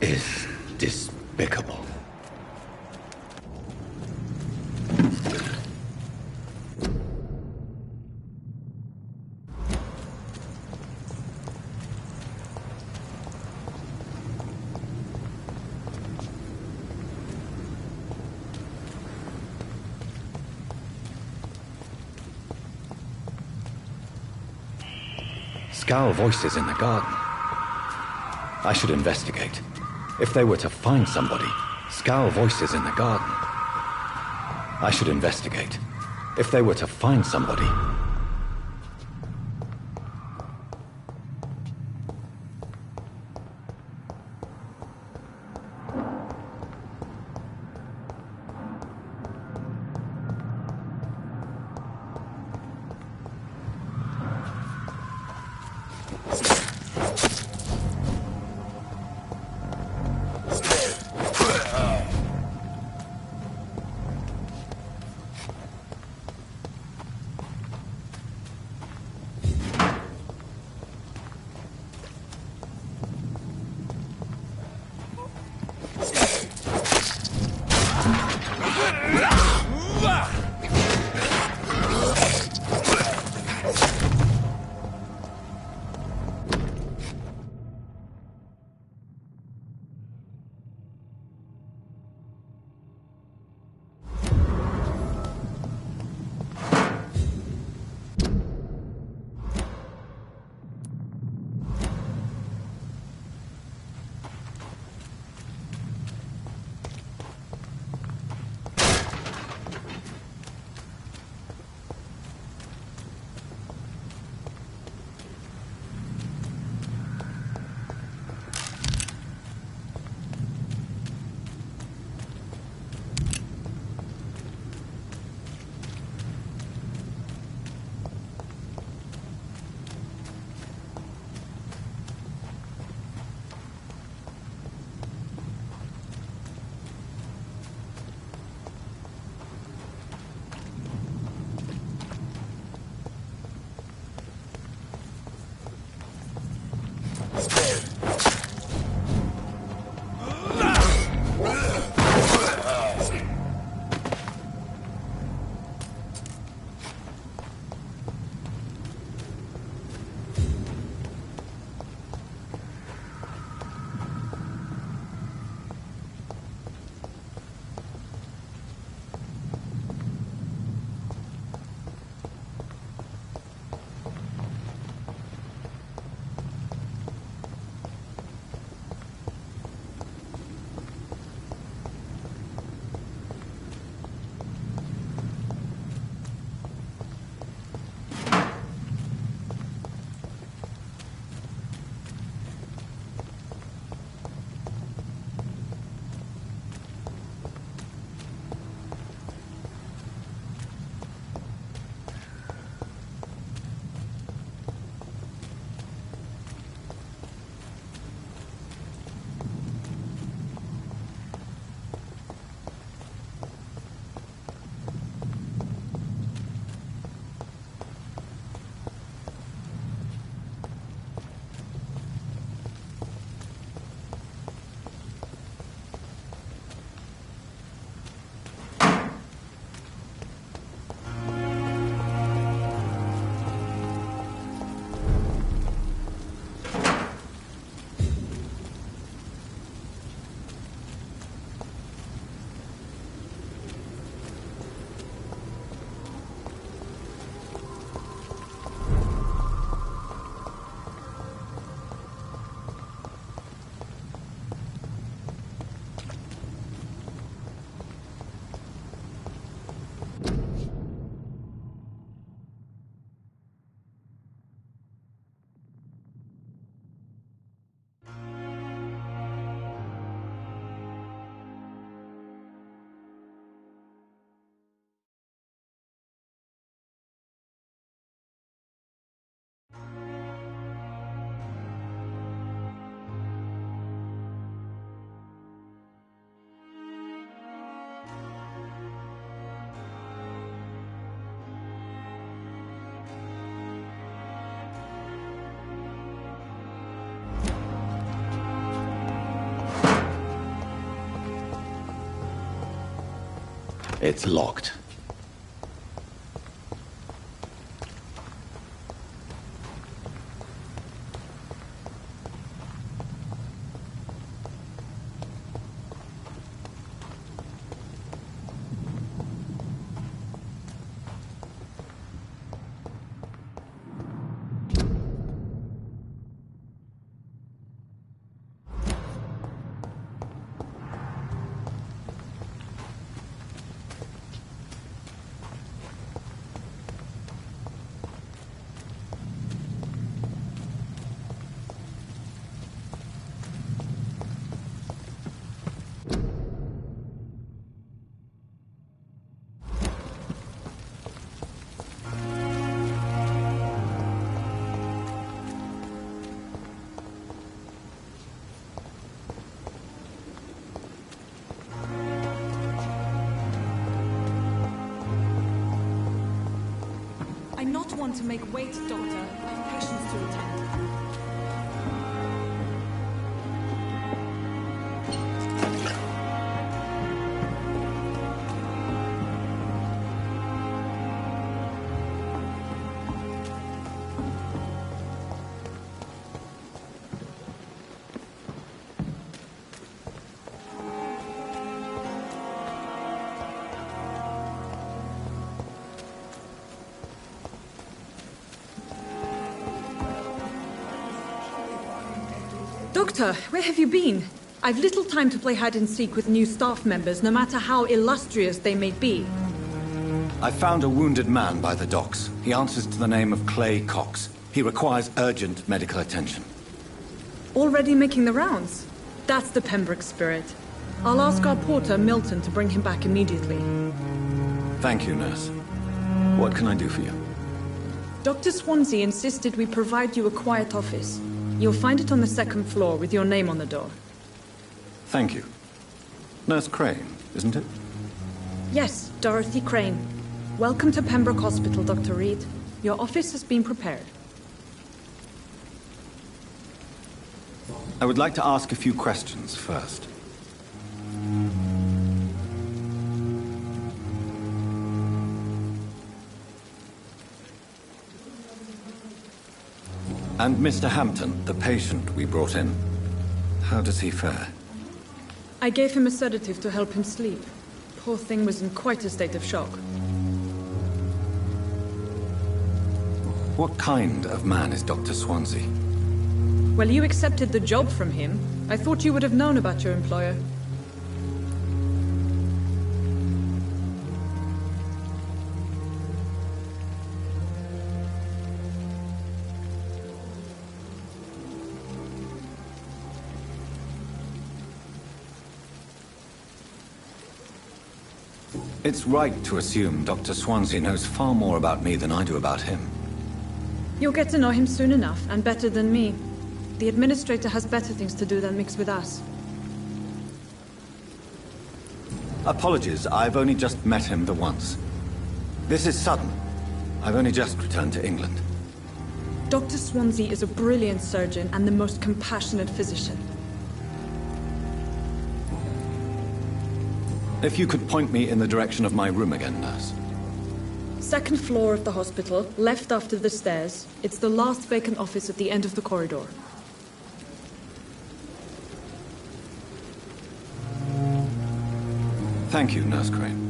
Speaker 1: is despicable. Scowl voices in the garden. I should investigate. If they were to find somebody, Scowl voices in the garden. I should investigate. If they were to find somebody. It's locked.
Speaker 8: I'm not one to make wait, Doctor. I've patients to attend. Doctor, where have you been? I've little time to play hide-and-seek with new staff members, no matter how illustrious they may be.
Speaker 4: I found a wounded man by the docks. He answers to the name of Clay Cox. He requires urgent medical attention.
Speaker 8: Already making the rounds? That's the Pembroke spirit. I'll ask our porter, Milton, to bring him back immediately.
Speaker 4: Thank you, nurse. What can I do for you?
Speaker 8: Dr. Swansea insisted we provide you a quiet office. You'll find it on the second floor with your name on the door.
Speaker 4: Thank you. Nurse Crane, isn't it?
Speaker 8: Yes, Dorothy Crane. Welcome to Pembroke Hospital, Dr. Reed. Your office has been prepared.
Speaker 4: I would like to ask a few questions first. And Mr. Hampton, the patient we brought in, how does he fare?
Speaker 8: I gave him a sedative to help him sleep. Poor thing was in quite a state of shock.
Speaker 4: What kind of man is Dr. Swansea?
Speaker 8: Well, you accepted the job from him. I thought you would have known about your employer.
Speaker 4: It's right to assume Dr. Swansea knows far more about me than I do about him.
Speaker 8: You'll get to know him soon enough, and better than me. The administrator has better things to do than mix with us.
Speaker 4: Apologies, I've only just met him the once. This is sudden. I've only just returned to England.
Speaker 8: Dr. Swansea is a brilliant surgeon and the most compassionate physician.
Speaker 4: If you could point me in the direction of my room again, nurse.
Speaker 8: Second floor of the hospital, left after the stairs. It's the last vacant office at the end of the corridor.
Speaker 4: Thank you, Nurse Crane.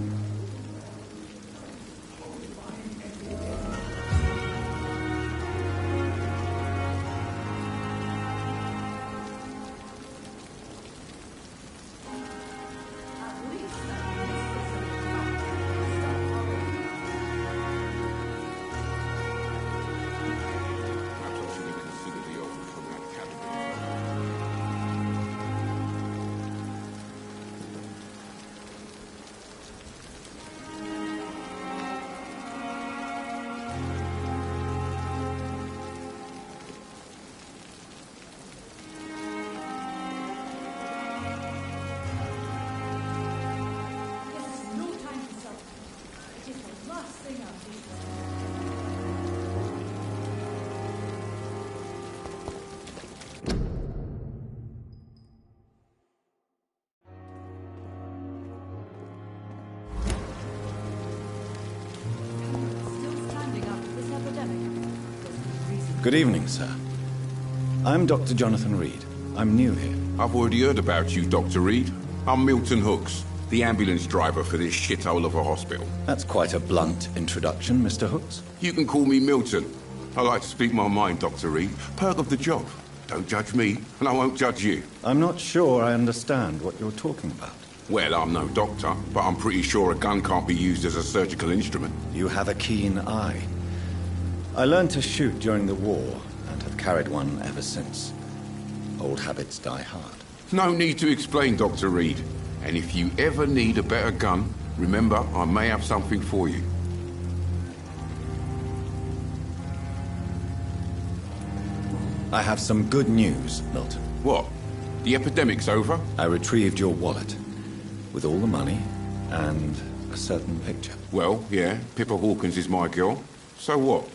Speaker 1: Good evening, sir. I'm Dr. Jonathan Reed. I'm new here.
Speaker 13: I've already heard about you, Dr. Reed. I'm Milton Hooks, the ambulance driver for this shithole of a hospital.
Speaker 1: That's quite a blunt introduction, Mr. Hooks.
Speaker 13: You can call me Milton. I like to speak my mind, Dr. Reed. Perk of the job. Don't judge me, and I won't judge you.
Speaker 1: I'm not sure I understand what you're talking about.
Speaker 13: Well, I'm no doctor, but I'm pretty sure a gun can't be used as a surgical instrument.
Speaker 1: You have a keen eye. I learned to shoot during the war, and have carried one ever since. Old habits die hard.
Speaker 13: No need to explain, Dr. Reed. And if you ever need a better gun, remember, I may have something for you.
Speaker 1: I have some good news, Milton.
Speaker 13: What? The epidemic's over?
Speaker 1: I retrieved your wallet, with all the money, and a certain picture.
Speaker 13: Well, yeah, Pippa Hawkins is my girl. So what?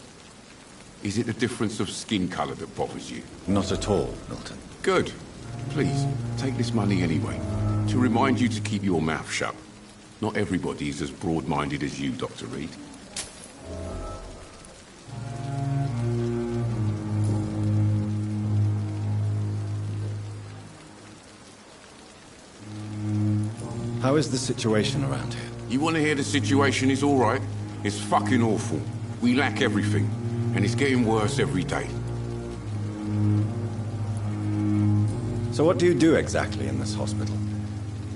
Speaker 13: Is it the difference of skin colour that bothers you?
Speaker 1: Not at all, Milton.
Speaker 13: Good. Please, take this money anyway, to remind you to keep your mouth shut. Not everybody is as broad-minded as you, Dr. Reed.
Speaker 1: How is the situation around here?
Speaker 13: You want to hear the situation is all right? It's fucking awful. We lack everything, and it's getting worse every day.
Speaker 1: So what do you do exactly in this hospital?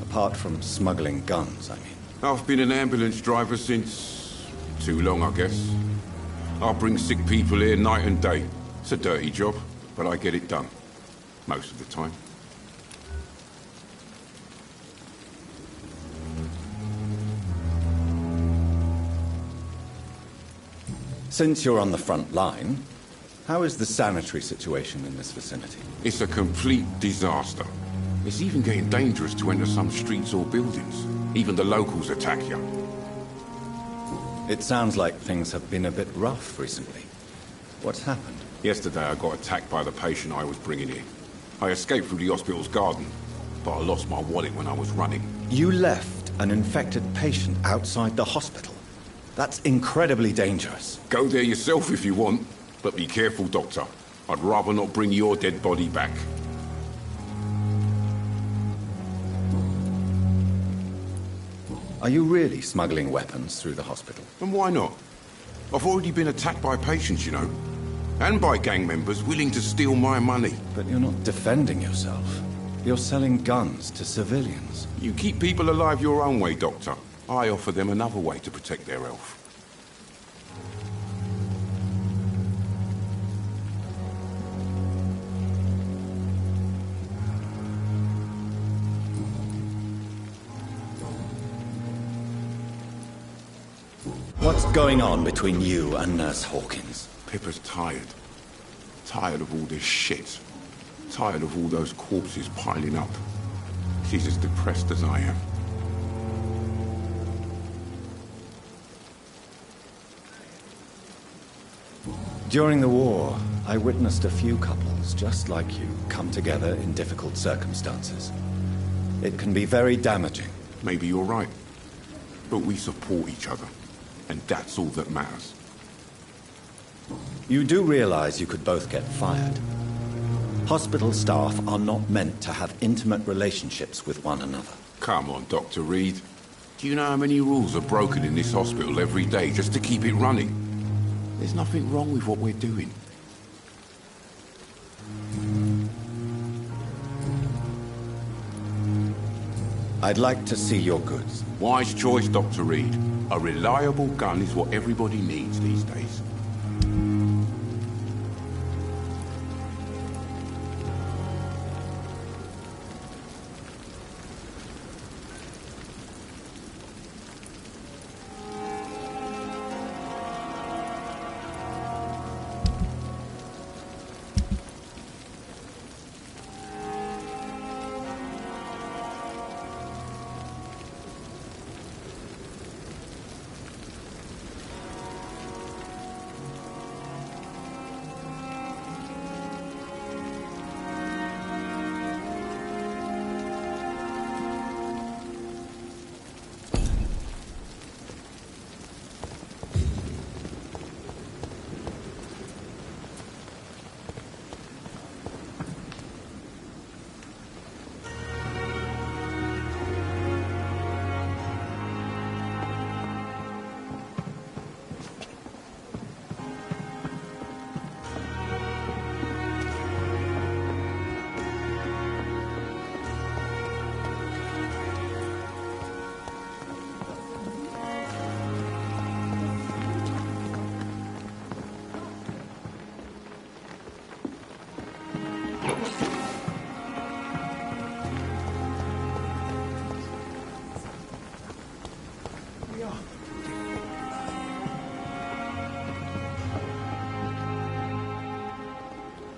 Speaker 1: Apart from smuggling guns, I mean.
Speaker 13: I've been an ambulance driver since... too long, I guess. I bring sick people here night and day. It's a dirty job, but I get it done. Most of the time.
Speaker 1: Since you're on the front line, how is the sanitary situation in this vicinity?
Speaker 13: It's a complete disaster. It's even getting dangerous to enter some streets or buildings. Even the locals attack you.
Speaker 1: It sounds like things have been a bit rough recently. What's happened?
Speaker 13: Yesterday I got attacked by the patient I was bringing here. I escaped through the hospital's garden, but I lost my wallet when I was running.
Speaker 1: You left an infected patient outside the hospital? That's incredibly dangerous.
Speaker 13: Go there yourself if you want, but be careful, Doctor. I'd rather not bring your dead body back.
Speaker 1: Are you really smuggling weapons through the hospital?
Speaker 13: And why not? I've already been attacked by patients, you know. And by gang members willing to steal my money.
Speaker 1: But you're not defending yourself. You're selling guns to civilians.
Speaker 13: You keep people alive your own way, Doctor. I offer them another way to protect their health.
Speaker 1: What's going on between you and Nurse Hawkins?
Speaker 13: Pippa's tired. Tired of all this shit. Tired of all those corpses piling up. She's as depressed as I am.
Speaker 1: During the war, I witnessed a few couples just like you come together in difficult circumstances. It can be very damaging.
Speaker 13: Maybe you're right. But we support each other. And that's all that matters.
Speaker 1: You do realize you could both get fired. Hospital staff are not meant to have intimate relationships with one another.
Speaker 13: Come on, Dr. Reed. Do you know how many rules are broken in this hospital every day just to keep it running? There's nothing wrong with what we're doing.
Speaker 1: I'd like to see your goods.
Speaker 13: Wise choice, Dr. Reed. A reliable gun is what everybody needs these days.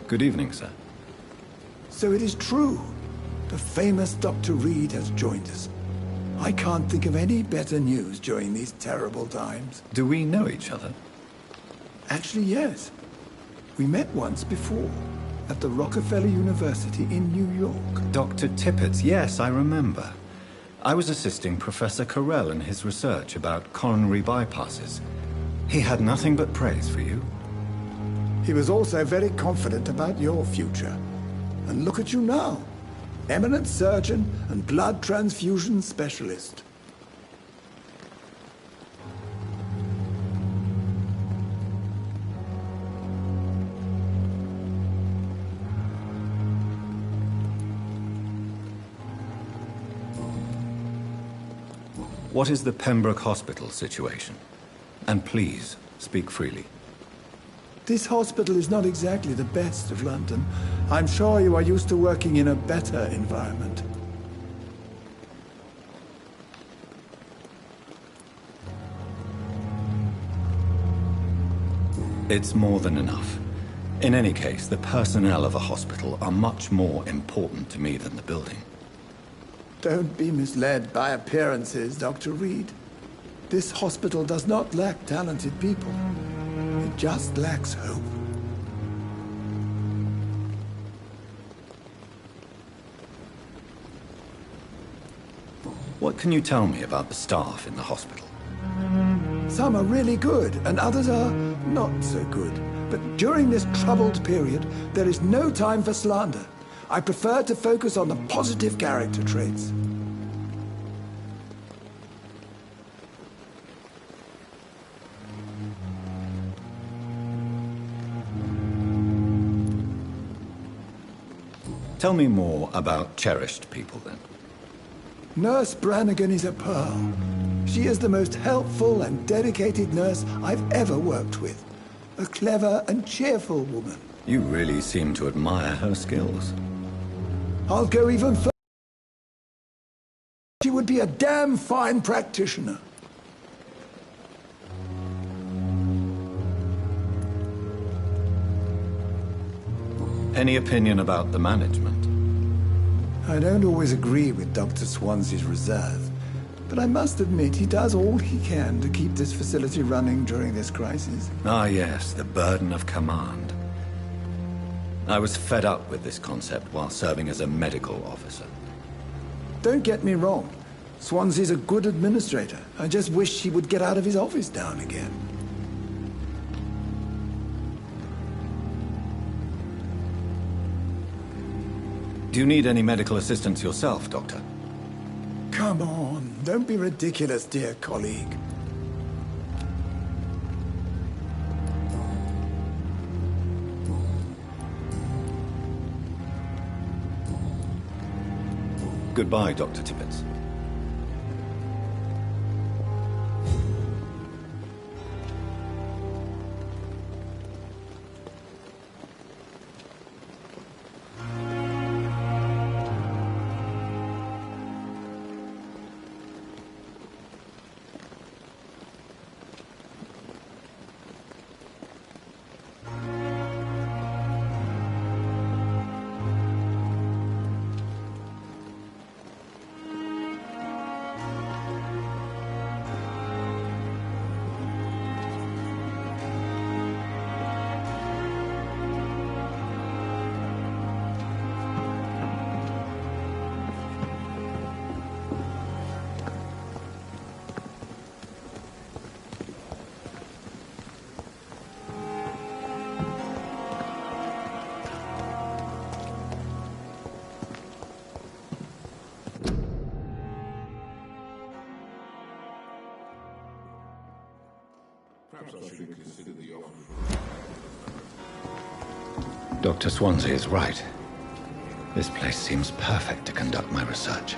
Speaker 1: Good evening, sir.
Speaker 14: So it is true. The famous Dr. Reed has joined us. I can't think of any better news during these terrible times.
Speaker 1: Do we know each other?
Speaker 14: Actually, yes. We met once before, at the Rockefeller University in New York.
Speaker 1: Dr. Tippett, yes, I remember. I was assisting Professor Carell in his research about coronary bypasses. He had nothing but praise for you.
Speaker 14: He was also very confident about your future. And look at you now. Eminent surgeon and blood transfusion specialist.
Speaker 1: What is the Pembroke Hospital situation? And please, speak freely.
Speaker 14: This hospital is not exactly the best of London. I'm sure you are used to working in a better environment.
Speaker 1: It's more than enough. In any case, the personnel of a hospital are much more important to me than the building.
Speaker 14: Don't be misled by appearances, Dr. Reed. This hospital does not lack talented people. It just lacks hope.
Speaker 1: What can you tell me about the staff in the hospital?
Speaker 14: Some are really good, and others are not so good. But during this troubled period, there is no time for slander. I prefer to focus on the positive character traits.
Speaker 1: Tell me more about cherished people, then.
Speaker 14: Nurse Brannigan is a pearl. She is the most helpful and dedicated nurse I've ever worked with. A clever and cheerful woman.
Speaker 1: You really seem to admire her skills.
Speaker 14: I'll go even further. She would be a damn fine practitioner.
Speaker 1: Any opinion about the management?
Speaker 14: I don't always agree with Dr. Swansea's reserve, but I must admit he does all he can to keep this facility running during this crisis.
Speaker 1: Ah, yes, the burden of command. I was fed up with this concept while serving as a medical officer.
Speaker 14: Don't get me wrong. Swansea's a good administrator. I just wish he would get out of his office now and again.
Speaker 1: Do you need any medical assistance yourself, Doctor?
Speaker 14: Come on, don't be ridiculous, dear colleague.
Speaker 1: Goodbye, Dr. Tippett. Dr. Swansea is right. This place seems perfect to conduct my research.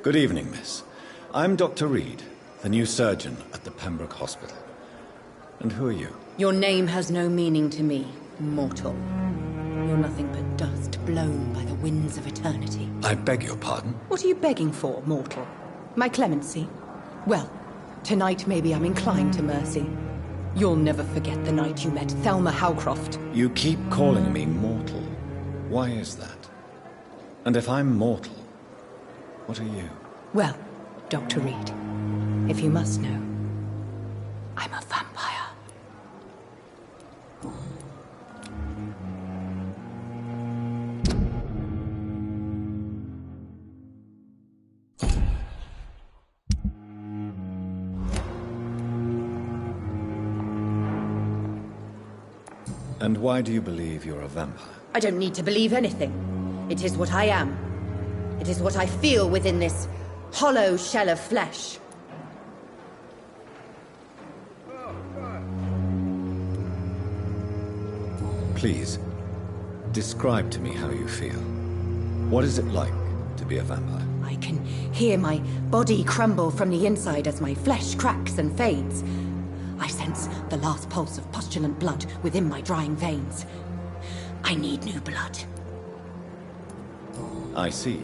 Speaker 1: Good evening, miss. I'm Dr. Reed, the new surgeon at the Pembroke Hospital. And who are you?
Speaker 15: Your name has no meaning to me, mortal. You're nothing but dust blown by the winds of eternity.
Speaker 1: I beg your pardon?
Speaker 15: What are you begging for, mortal? My clemency? Well, tonight maybe I'm inclined to mercy. You'll never forget the night you met Thelma Howcroft.
Speaker 1: You keep calling me mortal. Why is that? And if I'm mortal, what are you?
Speaker 15: Well, Dr. Reed, if you must know, I'm a vampire.
Speaker 1: And why do you believe you're a vampire?
Speaker 15: I don't need to believe anything. It is what I am. It is what I feel within this hollow shell of flesh.
Speaker 1: Please, describe to me how you feel. What is it like to be a vampire?
Speaker 15: I can hear my body crumble from the inside as my flesh cracks and fades. I sense the last pulse of postulant blood within my drying veins. I need new blood.
Speaker 1: I see.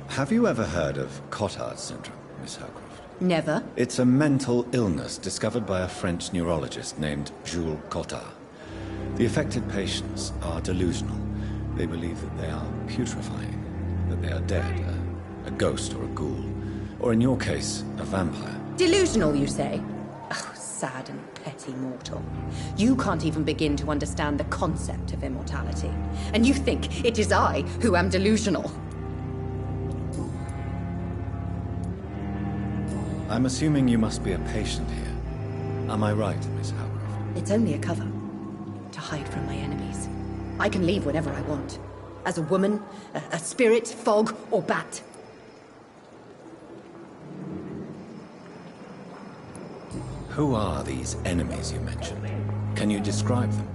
Speaker 1: Have you ever heard of Cotard syndrome, Miss Howcroft?
Speaker 15: Never.
Speaker 1: It's a mental illness discovered by a French neurologist named Jules Cotard. The affected patients are delusional. They believe that they are putrefying, that they are dead, a ghost or a ghoul, or in your case, a vampire.
Speaker 15: Delusional, you say? Oh, sad and petty mortal. You can't even begin to understand the concept of immortality. And you think it is I who am delusional.
Speaker 1: I'm assuming you must be a patient here. Am I right, Miss Howcroft?
Speaker 15: It's only a cover. To hide from my enemies. I can leave whenever I want. As a woman, a spirit, fog, or bat.
Speaker 1: Who are these enemies you mentioned? Can you describe them?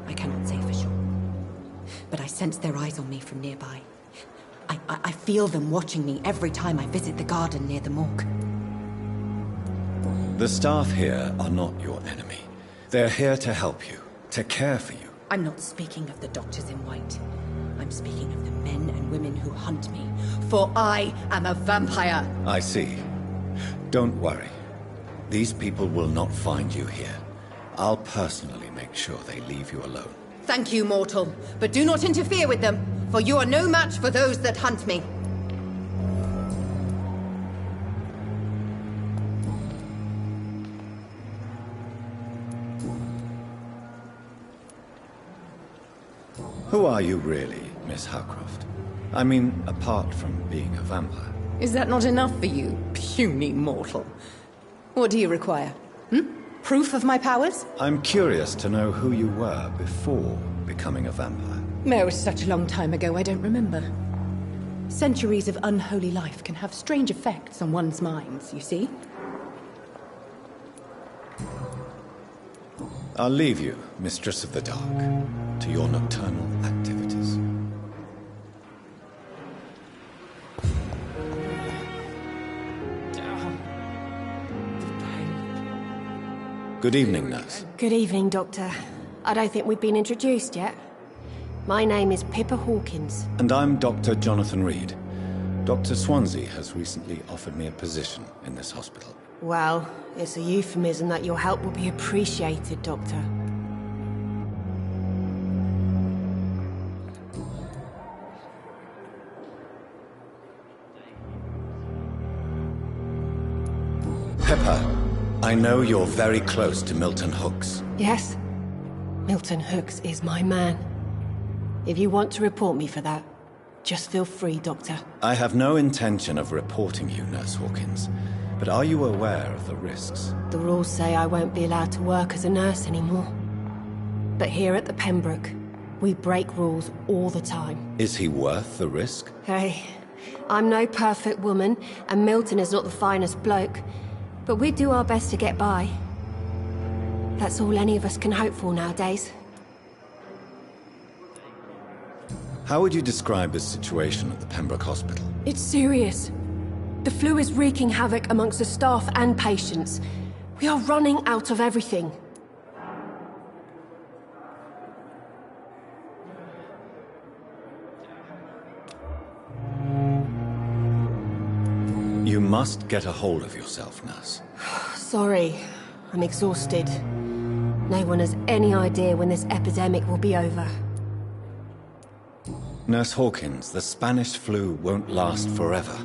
Speaker 15: I cannot say for sure. But I sense their eyes on me from nearby. I feel them watching me every time I visit the garden near the morgue.
Speaker 1: The staff here are not your enemy. They're here to help you, to care for you.
Speaker 15: I'm not speaking of the doctors in white. I'm speaking of the men and women who hunt me. For I am a vampire!
Speaker 1: I see. Don't worry. These people will not find you here. I'll personally make sure they leave you alone.
Speaker 15: Thank you, mortal. But do not interfere with them, for you are no match for those that hunt me.
Speaker 1: Who are you really, Miss Howcroft? I mean, apart from being a vampire.
Speaker 15: Is that not enough for you, puny mortal? What do you require? Proof of my powers?
Speaker 1: I'm curious to know who you were before becoming a vampire.
Speaker 15: No, it was such a long time ago, I don't remember. Centuries of unholy life can have strange effects on one's minds, you see?
Speaker 1: I'll leave you, Mistress of the Dark, to your nocturnal activities. Good evening, nurse.
Speaker 11: Good evening, Doctor. I don't think we've been introduced yet. My name is Pippa Hawkins.
Speaker 1: And I'm Dr. Jonathan Reed. Dr. Swansea has recently offered me a position in this hospital.
Speaker 11: Well, it's a euphemism that your help will be appreciated, Doctor.
Speaker 1: Pippa, I know you're very close to Milton Hooks.
Speaker 11: Yes? Milton Hooks is my man. If you want to report me for that, just feel free, Doctor.
Speaker 1: I have no intention of reporting you, Nurse Hawkins. But are you aware of the risks?
Speaker 11: The rules say I won't be allowed to work as a nurse anymore. But here at the Pembroke, we break rules all the time.
Speaker 1: Is he worth the risk?
Speaker 11: Hey, I'm no perfect woman, and Milton is not the finest bloke. But we do our best to get by. That's all any of us can hope for nowadays.
Speaker 1: How would you describe the situation at the Pembroke Hospital?
Speaker 11: It's serious. The flu is wreaking havoc amongst the staff and patients. We are running out of everything.
Speaker 1: You must get a hold of yourself, nurse.
Speaker 11: Sorry, I'm exhausted. No one has any idea when this epidemic will be over.
Speaker 1: Nurse Hawkins, the Spanish flu won't last forever.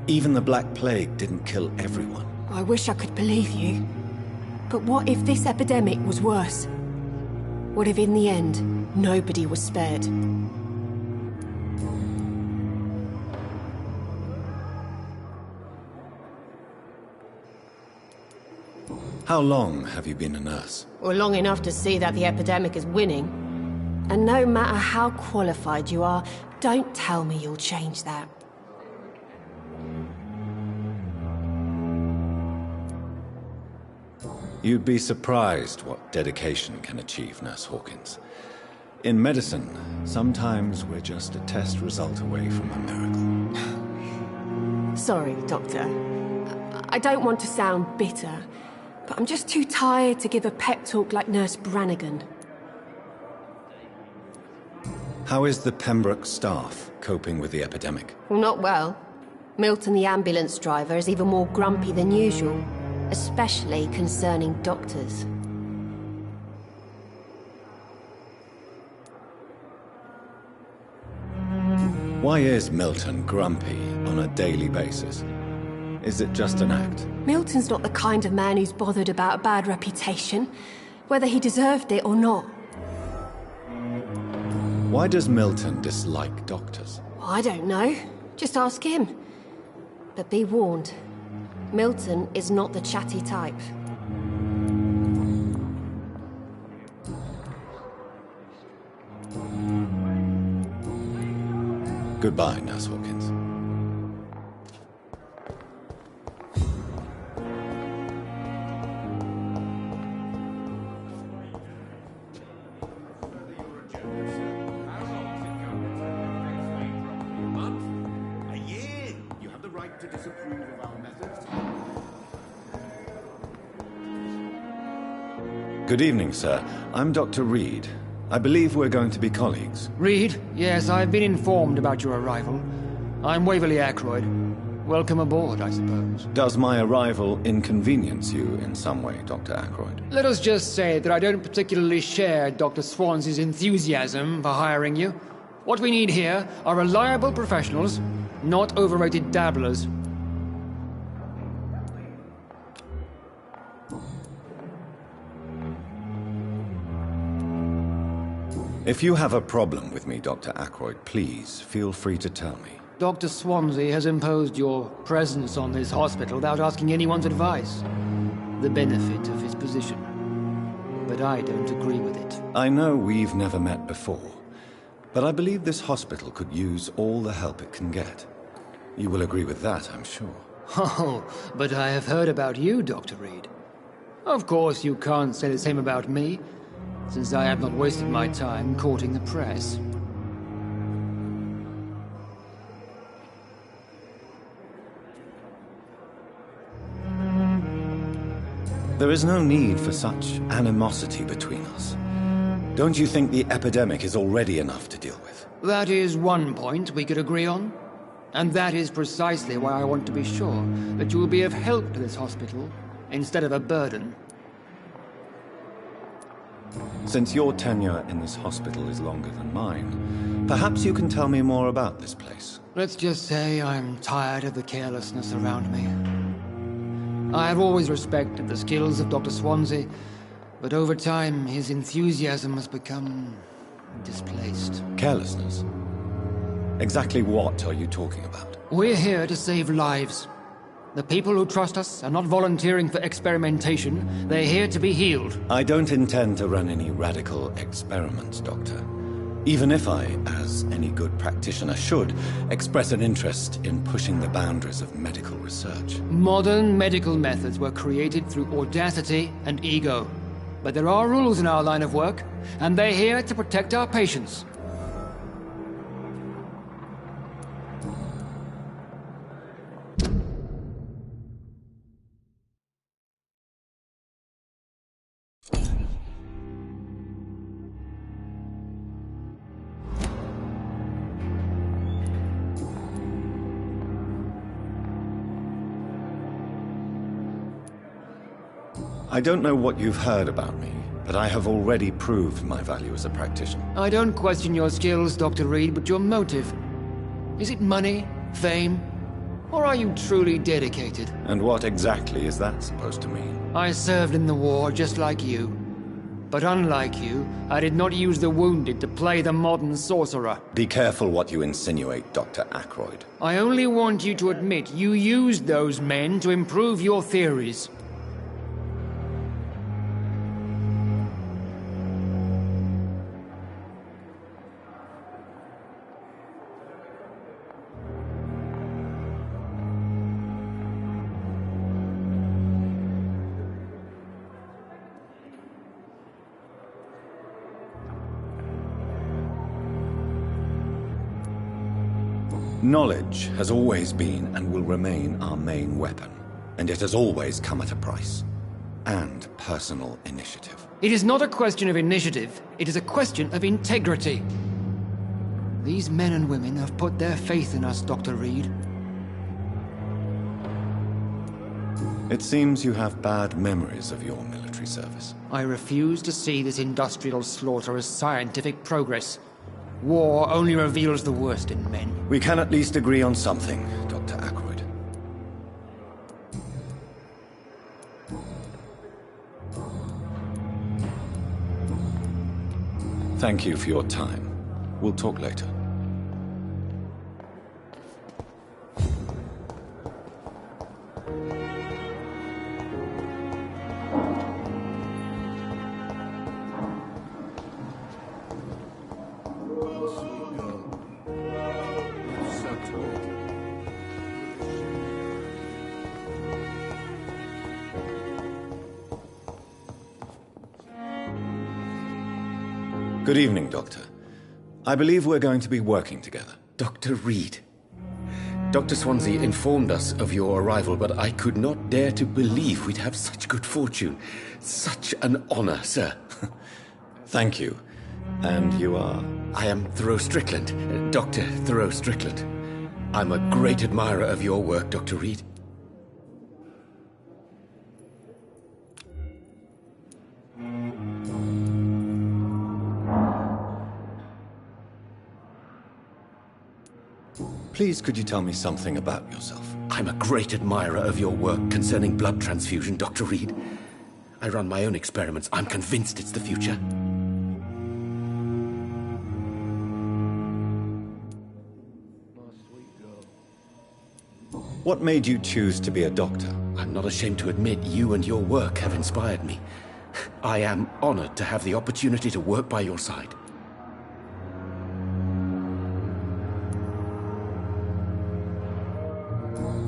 Speaker 1: Even the Black Plague didn't kill everyone.
Speaker 11: I wish I could believe you. But what if this epidemic was worse? What if in the end, nobody was spared?
Speaker 1: How long have you been a nurse?
Speaker 11: Well, long enough to see that the epidemic is winning. And no matter how qualified you are, don't tell me you'll change that.
Speaker 1: You'd be surprised what dedication can achieve, Nurse Hawkins. In medicine, sometimes we're just a test result away from a miracle.
Speaker 11: Sorry, Doctor. I don't want to sound bitter, but I'm just too tired to give a pep talk like Nurse Brannigan.
Speaker 1: How is the Pembroke staff coping with the epidemic?
Speaker 11: Well, not well. Milton, the ambulance driver, is even more grumpy than usual, especially concerning doctors.
Speaker 1: Why is Milton grumpy on a daily basis? Is it just an act?
Speaker 11: Milton's not the kind of man who's bothered about a bad reputation, whether he deserved it or not.
Speaker 1: Why does Milton dislike doctors?
Speaker 11: I don't know. Just ask him. But be warned, Milton is not the chatty type.
Speaker 1: Goodbye, Nurse Hawkins. Good evening, sir. I'm Dr. Reed. I believe we're going to be colleagues.
Speaker 16: Reed? Yes, I've been informed about your arrival. I'm Waverly Ackroyd. Welcome aboard, I suppose.
Speaker 1: Does my arrival inconvenience you in some way, Dr. Ackroyd?
Speaker 16: Let us just say that I don't particularly share Dr. Swansea's enthusiasm for hiring you. What we need here are reliable professionals, not overrated dabblers.
Speaker 1: If you have a problem with me, Dr. Ackroyd, please feel free to tell me.
Speaker 16: Dr. Swansea has imposed your presence on this hospital without asking anyone's advice. The benefit of his position. But I don't agree with it.
Speaker 1: I know we've never met before, but I believe this hospital could use all the help it can get. You will agree with that, I'm sure.
Speaker 16: Oh, but I have heard about you, Dr. Reed. Of course, you can't say the same about me, since I have not wasted my time courting the press.
Speaker 1: There is no need for such animosity between us. Don't you think the epidemic is already enough to deal with?
Speaker 16: That is one point we could agree on. And that is precisely why I want to be sure that you will be of help to this hospital, instead of a burden.
Speaker 1: Since your tenure in this hospital is longer than mine, perhaps you can tell me more about this place.
Speaker 16: Let's just say I'm tired of the carelessness around me. I have always respected the skills of Dr. Swansea, but over time his enthusiasm has become displaced.
Speaker 1: Carelessness? Exactly what are you talking about?
Speaker 16: We're here to save lives. The people who trust us are not volunteering for experimentation. They're here to be healed.
Speaker 1: I don't intend to run any radical experiments, Doctor. Even if I, as any good practitioner should, express an interest in pushing the boundaries of medical research.
Speaker 16: Modern medical methods were created through audacity and ego. But there are rules in our line of work, and they're here to protect our patients.
Speaker 1: I don't know what you've heard about me, but I have already proved my value as a practitioner.
Speaker 16: I don't question your skills, Dr. Reed, but your motive. Is it money, fame, or are you truly dedicated?
Speaker 1: And what exactly is that supposed to mean?
Speaker 16: I served in the war just like you. But unlike you, I did not use the wounded to play the modern sorcerer.
Speaker 1: Be careful what you insinuate, Dr. Ackroyd.
Speaker 16: I only want you to admit you used those men to improve your theories.
Speaker 1: Knowledge has always been and will remain our main weapon, and it has always come at a price. And personal initiative.
Speaker 16: It is not a question of initiative, it is a question of integrity. These men and women have put their faith in us, Dr. Reed.
Speaker 1: It seems you have bad memories of your military service.
Speaker 16: I refuse to see this industrial slaughter as scientific progress. War only reveals the worst in men.
Speaker 1: We can at least agree on something, Dr. Ackroyd. Thank you for your time. We'll talk later. Good evening, Doctor. I believe we're going to be working together.
Speaker 17: Dr. Reed. Dr. Swansea informed us of your arrival, but I could not dare to believe we'd have such good fortune. Such an honor, sir.
Speaker 1: Thank you. And you are?
Speaker 17: I am Thoreau Strickland, Dr. Thoreau Strickland. I'm a great admirer of your work, Dr. Reed.
Speaker 1: Please, could you tell me something about yourself?
Speaker 17: I'm a great admirer of your work concerning blood transfusion, Dr. Reed. I run my own experiments. I'm convinced it's the future.
Speaker 1: What made you choose to be a doctor?
Speaker 17: I'm not ashamed to admit you and your work have inspired me. I am honored to have the opportunity to work by your side.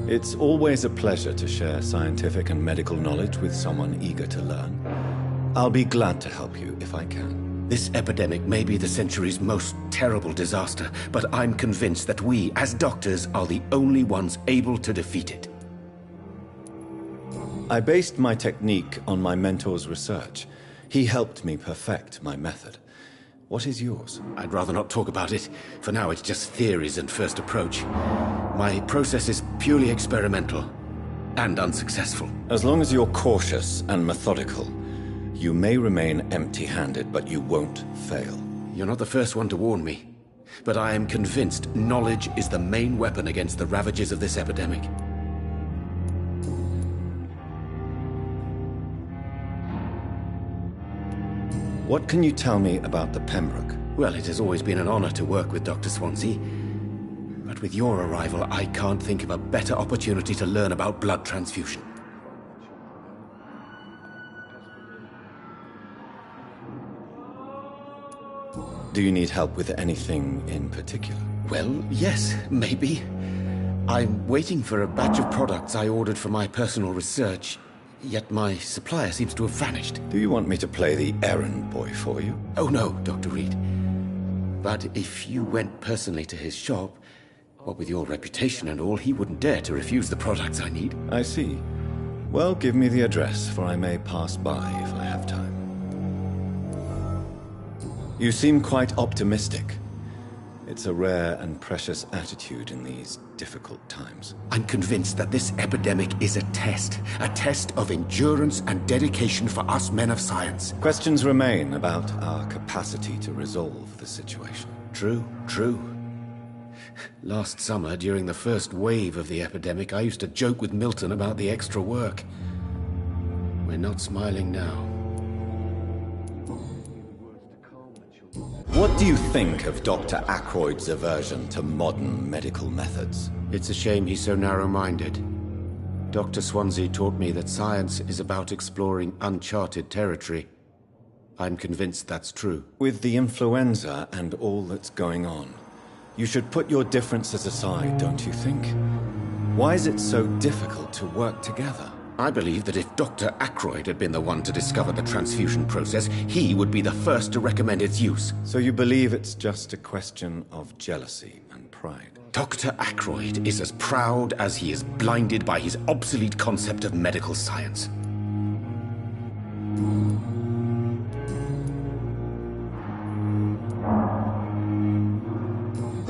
Speaker 1: It's always a pleasure to share scientific and medical knowledge with someone eager to learn. I'll be glad to help you if I can.
Speaker 17: This epidemic may be the century's most terrible disaster, but I'm convinced that we, as doctors, are the only ones able to defeat it.
Speaker 1: I based my technique on my mentor's research. He helped me perfect my method. What is yours?
Speaker 17: I'd rather not talk about it. For now, it's just theories and first approach. My process is purely experimental and unsuccessful.
Speaker 1: As long as you're cautious and methodical, you may remain empty-handed, but you won't fail.
Speaker 17: You're not the first one to warn me, but I am convinced knowledge is the main weapon against the ravages of this epidemic.
Speaker 1: What can you tell me about the Pembroke?
Speaker 17: Well, it has always been an honor to work with Dr. Swansea. But with your arrival, I can't think of a better opportunity to learn about blood transfusion.
Speaker 1: Do you need help with anything in particular?
Speaker 17: Well, yes, maybe. I'm waiting for a batch of products I ordered for my personal research, yet my supplier seems to have vanished.
Speaker 1: Do you want me to play the errand boy for you?
Speaker 17: Oh no, Dr. Reed. But if you went personally to his shop, what with your reputation and all, he wouldn't dare to refuse the products I need.
Speaker 1: I see. Well, give me the address, for I may pass by if I have time. You seem quite optimistic. It's a rare and precious attitude in these difficult times.
Speaker 17: I'm convinced that this epidemic is a test of endurance and dedication for us men of science.
Speaker 1: Questions remain about our capacity to resolve the situation.
Speaker 17: True. Last summer, during the first wave of the epidemic, I used to joke with Milton about the extra work. We're not smiling now.
Speaker 1: What do you think of Dr. Ackroyd's aversion to modern medical methods?
Speaker 17: It's a shame he's so narrow-minded. Dr. Swansea taught me that science is about exploring uncharted territory. I'm convinced that's true.
Speaker 1: With the influenza and all that's going on, you should put your differences aside, don't you think? Why is it so difficult to work together?
Speaker 17: I believe that if Dr. Ackroyd had been the one to discover the transfusion process, he would be the first to recommend its use.
Speaker 1: So you believe it's just a question of jealousy and pride?
Speaker 17: Dr. Ackroyd is as proud as he is blinded by his obsolete concept of medical science.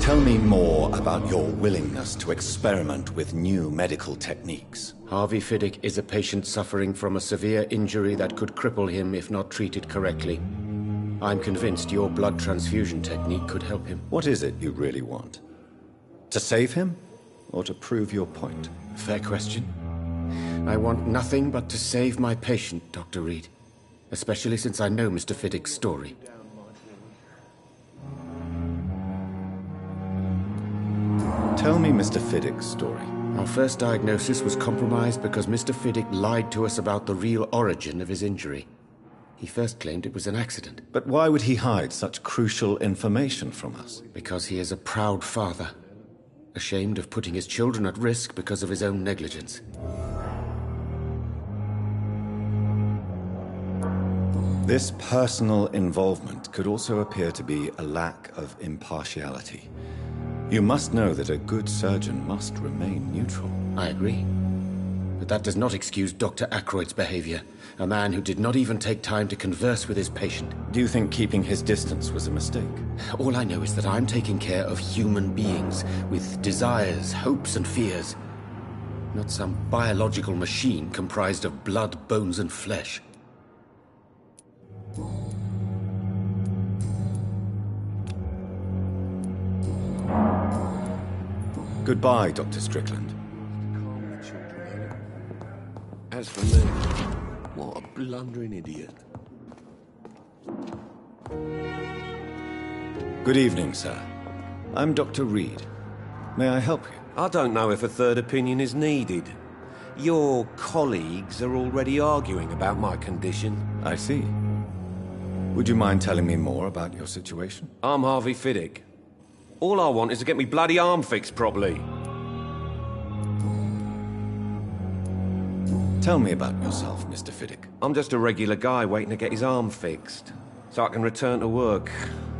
Speaker 1: Tell me more about your willingness to experiment with new medical techniques.
Speaker 17: Harvey Fiddick is a patient suffering from a severe injury that could cripple him if not treated correctly. I'm convinced your blood transfusion technique could help him.
Speaker 1: What is it you really want? To save him, or to prove your point?
Speaker 17: Fair question. I want nothing but to save my patient, Dr. Reed. Especially since I know Mr. Fiddick's story.
Speaker 1: Tell me Mr. Fiddick's story.
Speaker 17: Our first diagnosis was compromised because Mr. Fiddick lied to us about the real origin of his injury. He first claimed it was an accident.
Speaker 1: But why would he hide such crucial information from us?
Speaker 17: Because he is a proud father, ashamed of putting his children at risk because of his own negligence.
Speaker 1: This personal involvement could also appear to be a lack of impartiality. You must know that a good surgeon must remain neutral.
Speaker 17: I agree. But that does not excuse Dr. Ackroyd's behavior. A man who did not even take time to converse with his patient.
Speaker 1: Do you think keeping his distance was a mistake?
Speaker 17: All I know is that I'm taking care of human beings with desires, hopes, and fears. Not some biological machine comprised of blood, bones, and flesh.
Speaker 1: Goodbye, Dr. Strickland.
Speaker 2: As for me, what a blundering idiot.
Speaker 1: Good evening, sir. I'm Dr. Reed. May I help you?
Speaker 18: I don't know if a third opinion is needed. Your colleagues are already arguing about my condition.
Speaker 1: I see. Would you mind telling me more about your situation?
Speaker 18: I'm Harvey Fiddick. All I want is to get me bloody arm fixed properly.
Speaker 1: Tell me about yourself, Mr. Fiddick.
Speaker 18: I'm just a regular guy waiting to get his arm fixed, so I can return to work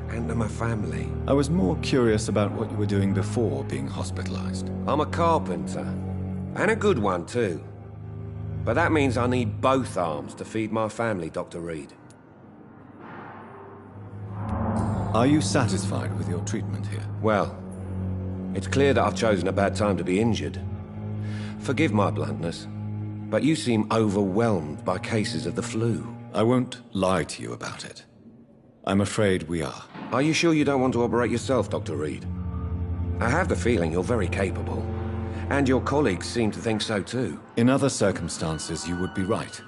Speaker 18: and to my family.
Speaker 1: I was more curious about what you were doing before being hospitalized.
Speaker 18: I'm a carpenter, and a good one too. But that means I need both arms to feed my family, Dr. Reed.
Speaker 1: Are you satisfied with your treatment here?
Speaker 18: Well, it's clear that I've chosen a bad time to be injured. Forgive my bluntness, but you seem overwhelmed by cases of the flu.
Speaker 1: I won't lie to you about it. I'm afraid we are.
Speaker 18: Are you sure you don't want to operate yourself, Dr. Reed? I have the feeling you're very capable, and your colleagues seem to think so too.
Speaker 1: In other circumstances, you would be right.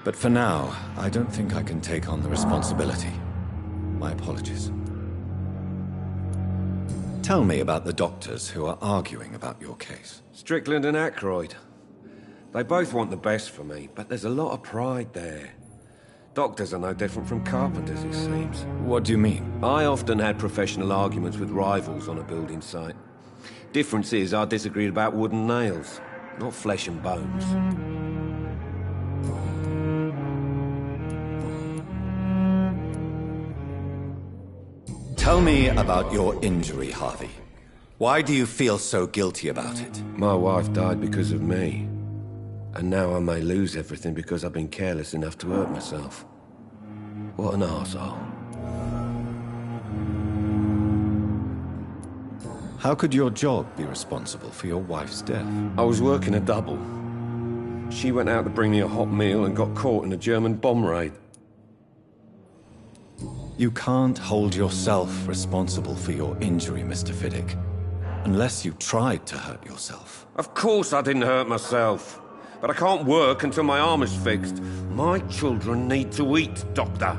Speaker 1: But for now, I don't think I can take on the responsibility. My apologies. Tell me about the doctors who are arguing about your case.
Speaker 18: Strickland and Ackroyd. They both want the best for me, but there's a lot of pride there. Doctors are no different from carpenters, it seems.
Speaker 1: What do you mean?
Speaker 18: I often had professional arguments with rivals on a building site. Difference is I disagreed about wood and nails, not flesh and bones.
Speaker 1: Tell me about your injury, Harvey. Why do you feel so guilty about it?
Speaker 18: My wife died because of me. And now I may lose everything because I've been careless enough to hurt myself. What an arsehole.
Speaker 1: How could your job be responsible for your wife's death?
Speaker 18: I was working a double. She went out to bring me a hot meal and got caught in a German bomb raid.
Speaker 1: You can't hold yourself responsible for your injury, Mr. Fiddick. Unless you tried to hurt yourself.
Speaker 18: Of course I didn't hurt myself. But I can't work until my arm is fixed. My children need to eat, Doctor.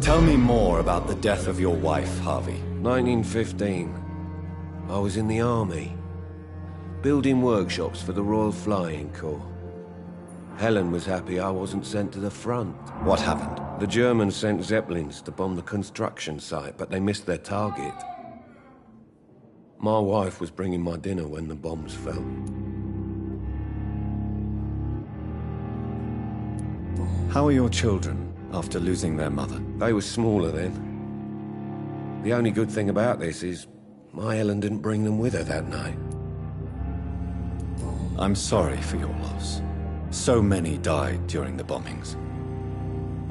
Speaker 1: Tell me more about the death of your wife, Harvey.
Speaker 18: 1915. I was in the army. Building workshops for the Royal Flying Corps. Helen was happy I wasn't sent to the front.
Speaker 1: What happened?
Speaker 18: The Germans sent Zeppelins to bomb the construction site, but they missed their target. My wife was bringing my dinner when the bombs fell.
Speaker 1: How are your children after losing their mother?
Speaker 18: They were smaller then. The only good thing about this is my Helen didn't bring them with her that night.
Speaker 1: I'm sorry for your loss. So many died during the bombings.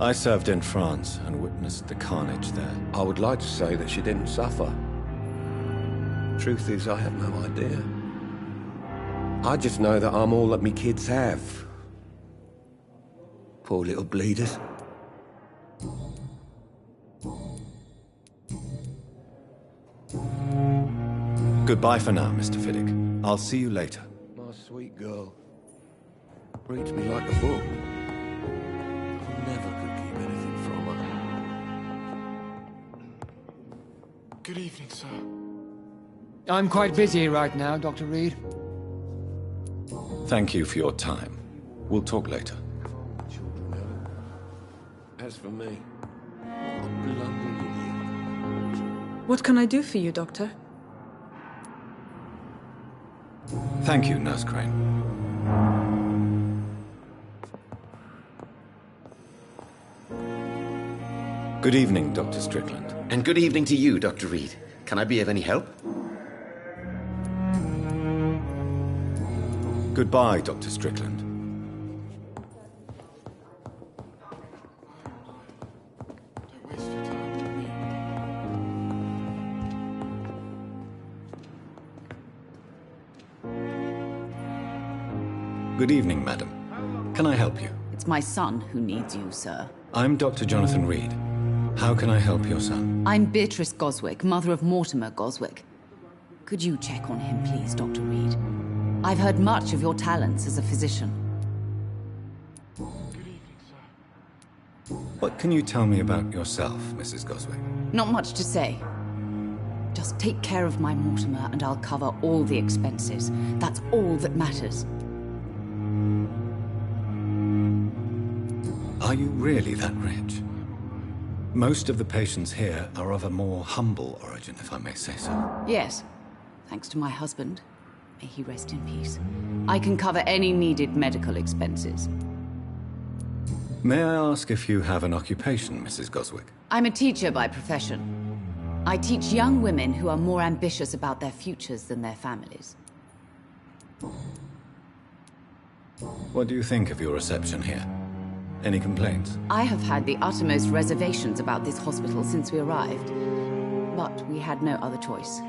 Speaker 1: I served in France and witnessed the carnage there.
Speaker 18: I would like to say that she didn't suffer. Truth is, I have no idea. I just know that I'm all that me kids have. Poor little bleeders.
Speaker 1: Goodbye for now, Mr. Fiddick. I'll see you later.
Speaker 18: My sweet girl. Reads me like a book. I never could keep anything from her.
Speaker 3: Good evening, sir.
Speaker 16: I'm quite busy right now, Dr. Reed.
Speaker 1: Thank you for your time. We'll talk later.
Speaker 18: As for me, what a blundering idiot.
Speaker 8: What can I do for you, Doctor?
Speaker 1: Thank you, Nurse Crane. Good evening, Dr. Strickland.
Speaker 17: And good evening to you, Dr. Reed. Can I be of any help?
Speaker 1: Goodbye, Dr. Strickland. Good evening, madam. Can I help you?
Speaker 5: It's my son who needs you, sir.
Speaker 1: I'm Dr. Jonathan Reed. How can I help your son?
Speaker 5: I'm Beatrice Goswick, mother of Mortimer Goswick. Could you check on him, please, Dr. Reed? I've heard much of your talents as a physician.
Speaker 1: What can you tell me about yourself, Mrs. Goswick?
Speaker 5: Not much to say. Just take care of my Mortimer and I'll cover all the expenses. That's all that matters.
Speaker 1: Are you really that rich? Most of the patients here are of a more humble origin, if I may say so.
Speaker 5: Yes, thanks to my husband. May he rest in peace. I can cover any needed medical expenses.
Speaker 1: May I ask if you have an occupation, Mrs. Goswick?
Speaker 5: I'm a teacher by profession. I teach young women who are more ambitious about their futures than their families.
Speaker 1: What do you think of your reception here? Any complaints?
Speaker 5: I have had the uttermost reservations about this hospital since we arrived. But we had no other choice,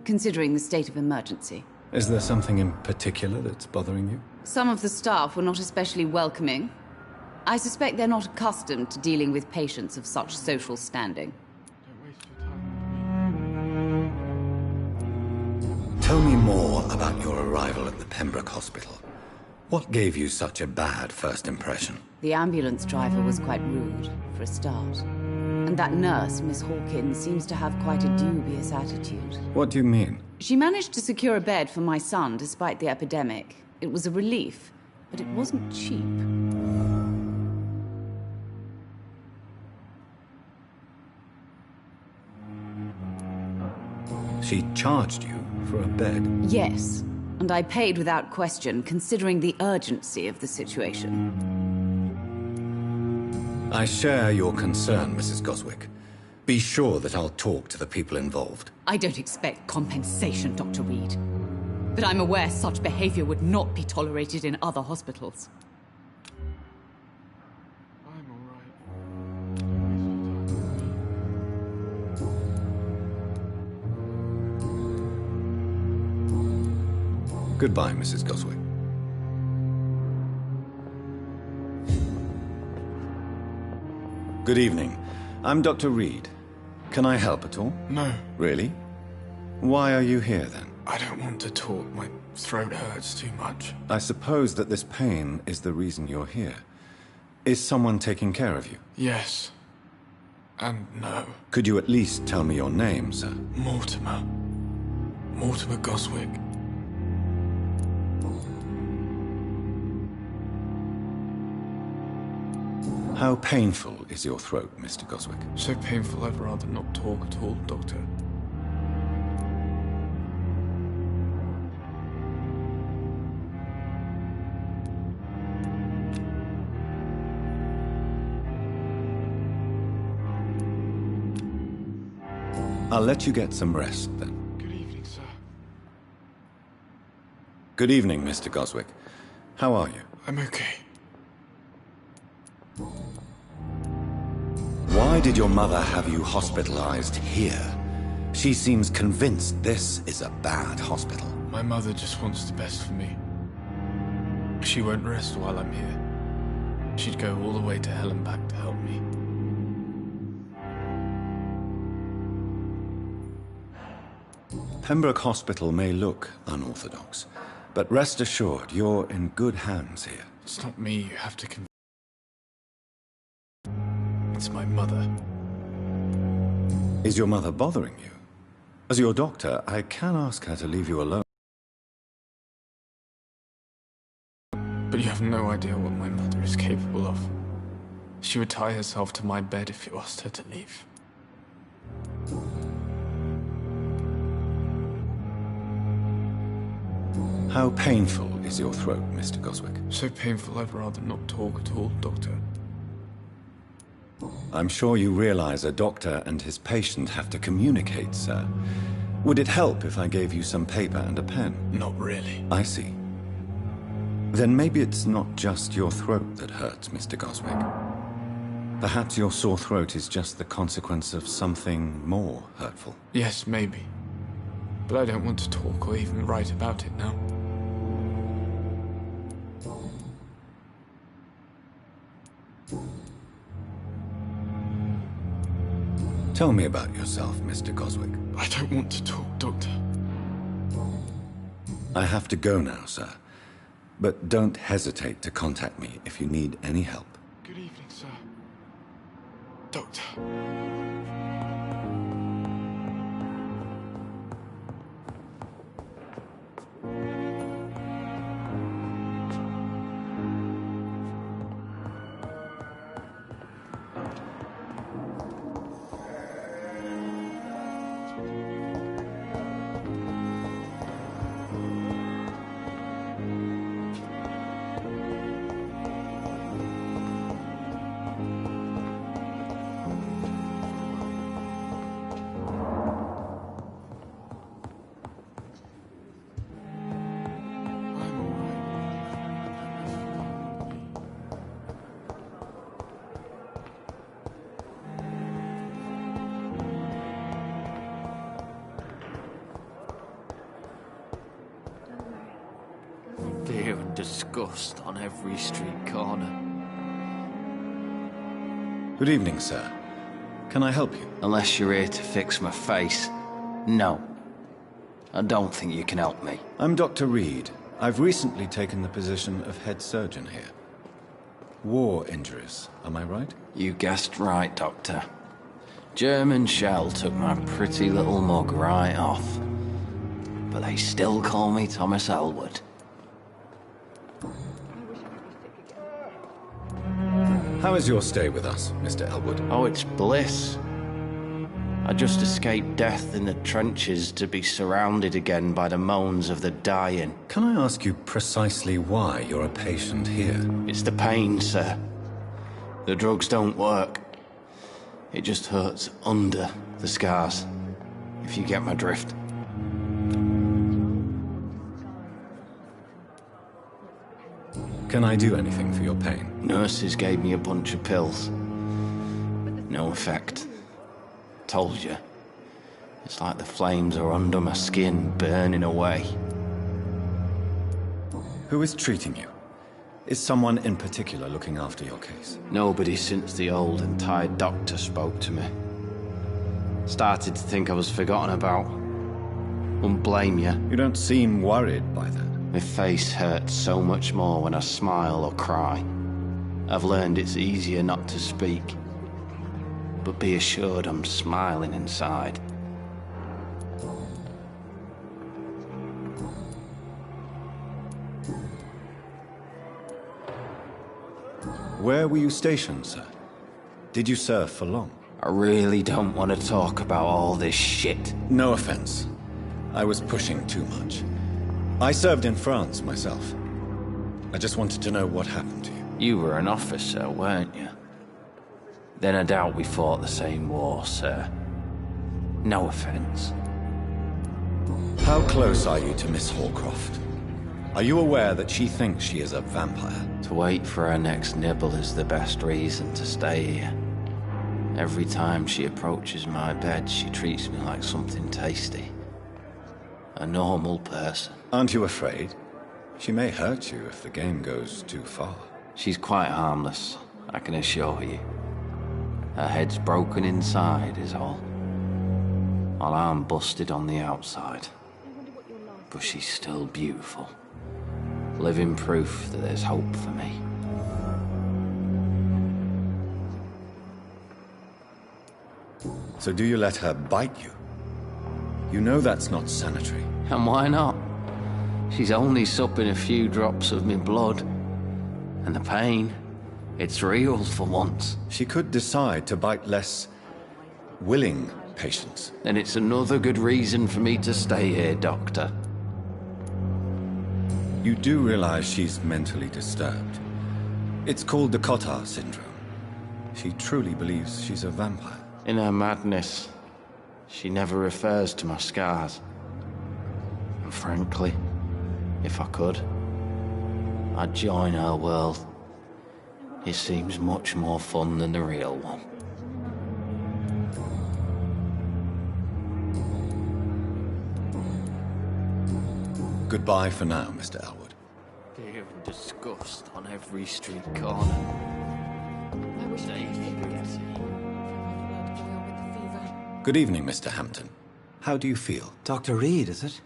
Speaker 5: considering the state of emergency.
Speaker 1: Is there something in particular that's bothering you?
Speaker 5: Some of the staff were not especially welcoming. I suspect they're not accustomed to dealing with patients of such social standing.
Speaker 1: Tell me more about your arrival at the Pembroke Hospital. What gave you such a bad first impression?
Speaker 5: The ambulance driver was quite rude, for a start. And that nurse, Miss Hawkins, seems to have quite a dubious attitude.
Speaker 1: What do you mean?
Speaker 5: She managed to secure a bed for my son despite the epidemic. It was a relief, but it wasn't cheap.
Speaker 1: She charged you for a bed?
Speaker 5: Yes, and I paid without question, considering the urgency of the situation.
Speaker 1: I share your concern, Mrs. Goswick. Be sure that I'll talk to the people involved.
Speaker 5: I don't expect compensation, Dr. Reed. But I'm aware such behavior would not be tolerated in other hospitals.
Speaker 3: I'm all right.
Speaker 1: Goodbye, Mrs. Goswick. Good evening. I'm Dr. Reed. Can I help at all?
Speaker 19: No.
Speaker 1: Really? Why are you here, then?
Speaker 19: I don't want to talk. My throat hurts too much.
Speaker 1: I suppose that this pain is the reason you're here. Is someone taking care of you?
Speaker 19: Yes. And no.
Speaker 1: Could you at least tell me your name, sir?
Speaker 19: Mortimer. Mortimer Goswick.
Speaker 1: How painful is your throat, Mr. Goswick?
Speaker 19: So painful I'd rather not talk at all, Doctor.
Speaker 1: I'll let you get some rest, then.
Speaker 19: Good evening, sir.
Speaker 1: Good evening, Mr. Goswick. How are you?
Speaker 19: I'm okay.
Speaker 1: Why did your mother have you hospitalized here? She seems convinced this is a bad hospital.
Speaker 19: My mother just wants the best for me. She won't rest while I'm here. She'd go all the way to hell and back to help me.
Speaker 1: Pembroke Hospital may look unorthodox, but rest assured you're in good hands here.
Speaker 19: It's not me you have to convince. It's my mother.
Speaker 1: Is your mother bothering you? As your doctor, I can ask her to leave you alone.
Speaker 19: But you have no idea what my mother is capable of. She would tie herself to my bed if you asked her to leave.
Speaker 1: How painful is your throat, Mr. Goswick?
Speaker 19: So painful I'd rather not talk at all, Doctor.
Speaker 1: I'm sure you realize a doctor and his patient have to communicate, sir. Would it help if I gave you some paper and a pen?
Speaker 19: Not really.
Speaker 1: I see. Then maybe it's not just your throat that hurts, Mr. Goswick. Perhaps your sore throat is just the consequence of something more hurtful.
Speaker 19: Yes, maybe. But I don't want to talk or even write about it now.
Speaker 1: Tell me about yourself, Mr. Goswick.
Speaker 19: I don't want to talk, Doctor.
Speaker 1: I have to go now, sir. But don't hesitate to contact me if you need any help.
Speaker 19: Good evening, sir. Doctor.
Speaker 10: Fear and disgust on every street corner.
Speaker 1: Good evening, sir. Can I help you?
Speaker 10: Unless you're here to fix my face. No. I don't think you can help me.
Speaker 1: I'm Dr. Reed. I've recently taken the position of head surgeon here. War injuries, am I right?
Speaker 10: You guessed right, Doctor. German shell took my pretty little mug right off. But they still call me Thomas Elwood.
Speaker 1: How is your stay with us, Mr. Elwood?
Speaker 10: Oh, it's bliss. I just escaped death in the trenches to be surrounded again by the moans of the dying.
Speaker 1: Can I ask you precisely why you're a patient here?
Speaker 10: It's the pain, sir. The drugs don't work. It just hurts under the scars, if you get my drift.
Speaker 1: Can I do anything for your pain?
Speaker 10: Nurses gave me a bunch of pills. No effect. Told you. It's like the flames are under my skin, burning away.
Speaker 1: Who is treating you? Is someone in particular looking after your case?
Speaker 10: Nobody since the old and tired doctor spoke to me. Started to think I was forgotten about. Wouldn't blame you.
Speaker 1: You don't seem worried by that.
Speaker 10: My face hurts so much more when I smile or cry. I've learned it's easier not to speak. But be assured I'm smiling inside.
Speaker 1: Where were you stationed, sir? Did you serve for long?
Speaker 10: I really don't want to talk about all this shit.
Speaker 1: No offense. I was pushing too much. I served in France myself. I just wanted to know what happened to you.
Speaker 10: You were an officer, weren't you? Then I doubt we fought the same war, sir. No offense.
Speaker 1: How close are you to Miss Hawcroft? Are you aware that she thinks she is a vampire?
Speaker 10: To wait for her next nibble is the best reason to stay here. Every time she approaches my bed, she treats me like something tasty. A normal person.
Speaker 1: Aren't you afraid? She may hurt you if the game goes too far.
Speaker 10: She's quite harmless, I can assure you. Her head's broken inside is all. While I'm busted on the outside. But she's still beautiful. Living proof that there's hope for me.
Speaker 1: So do you let her bite you? You know that's not sanitary.
Speaker 10: And why not? She's only supping a few drops of me blood. And the pain, it's real for once.
Speaker 1: She could decide to bite less willing patients.
Speaker 10: Then it's another good reason for me to stay here, Doctor.
Speaker 1: You do realize she's mentally disturbed. It's called the Cotard syndrome. She truly believes she's a vampire.
Speaker 10: In her madness, she never refers to my scars. And frankly, if I could, I'd join her world. It seems much more fun than the real one.
Speaker 1: Goodbye for now, Mr. Elwood.
Speaker 10: Fear and disgust on every street corner.
Speaker 11: I wish I could forget.
Speaker 1: Good evening, Mr. Hampton. How do you feel?
Speaker 12: Dr. Reed, is it?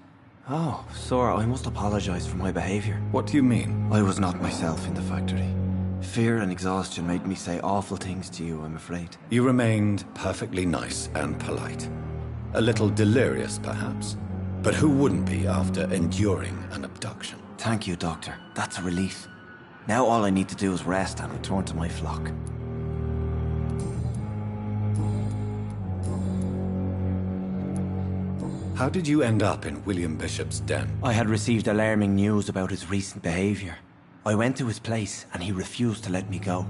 Speaker 12: Oh, sir, I must apologize for my behavior.
Speaker 1: What do you mean?
Speaker 12: I was not myself in the factory. Fear and exhaustion made me say awful things to you, I'm afraid.
Speaker 1: You remained perfectly nice and polite. A little delirious, perhaps. But who wouldn't be after enduring an abduction?
Speaker 12: Thank you, Doctor. That's a relief. Now all I need to do is rest and return to my flock.
Speaker 1: How did you end up in William Bishop's den?
Speaker 12: I had received alarming news about his recent behavior. I went to his place and he refused to let me go.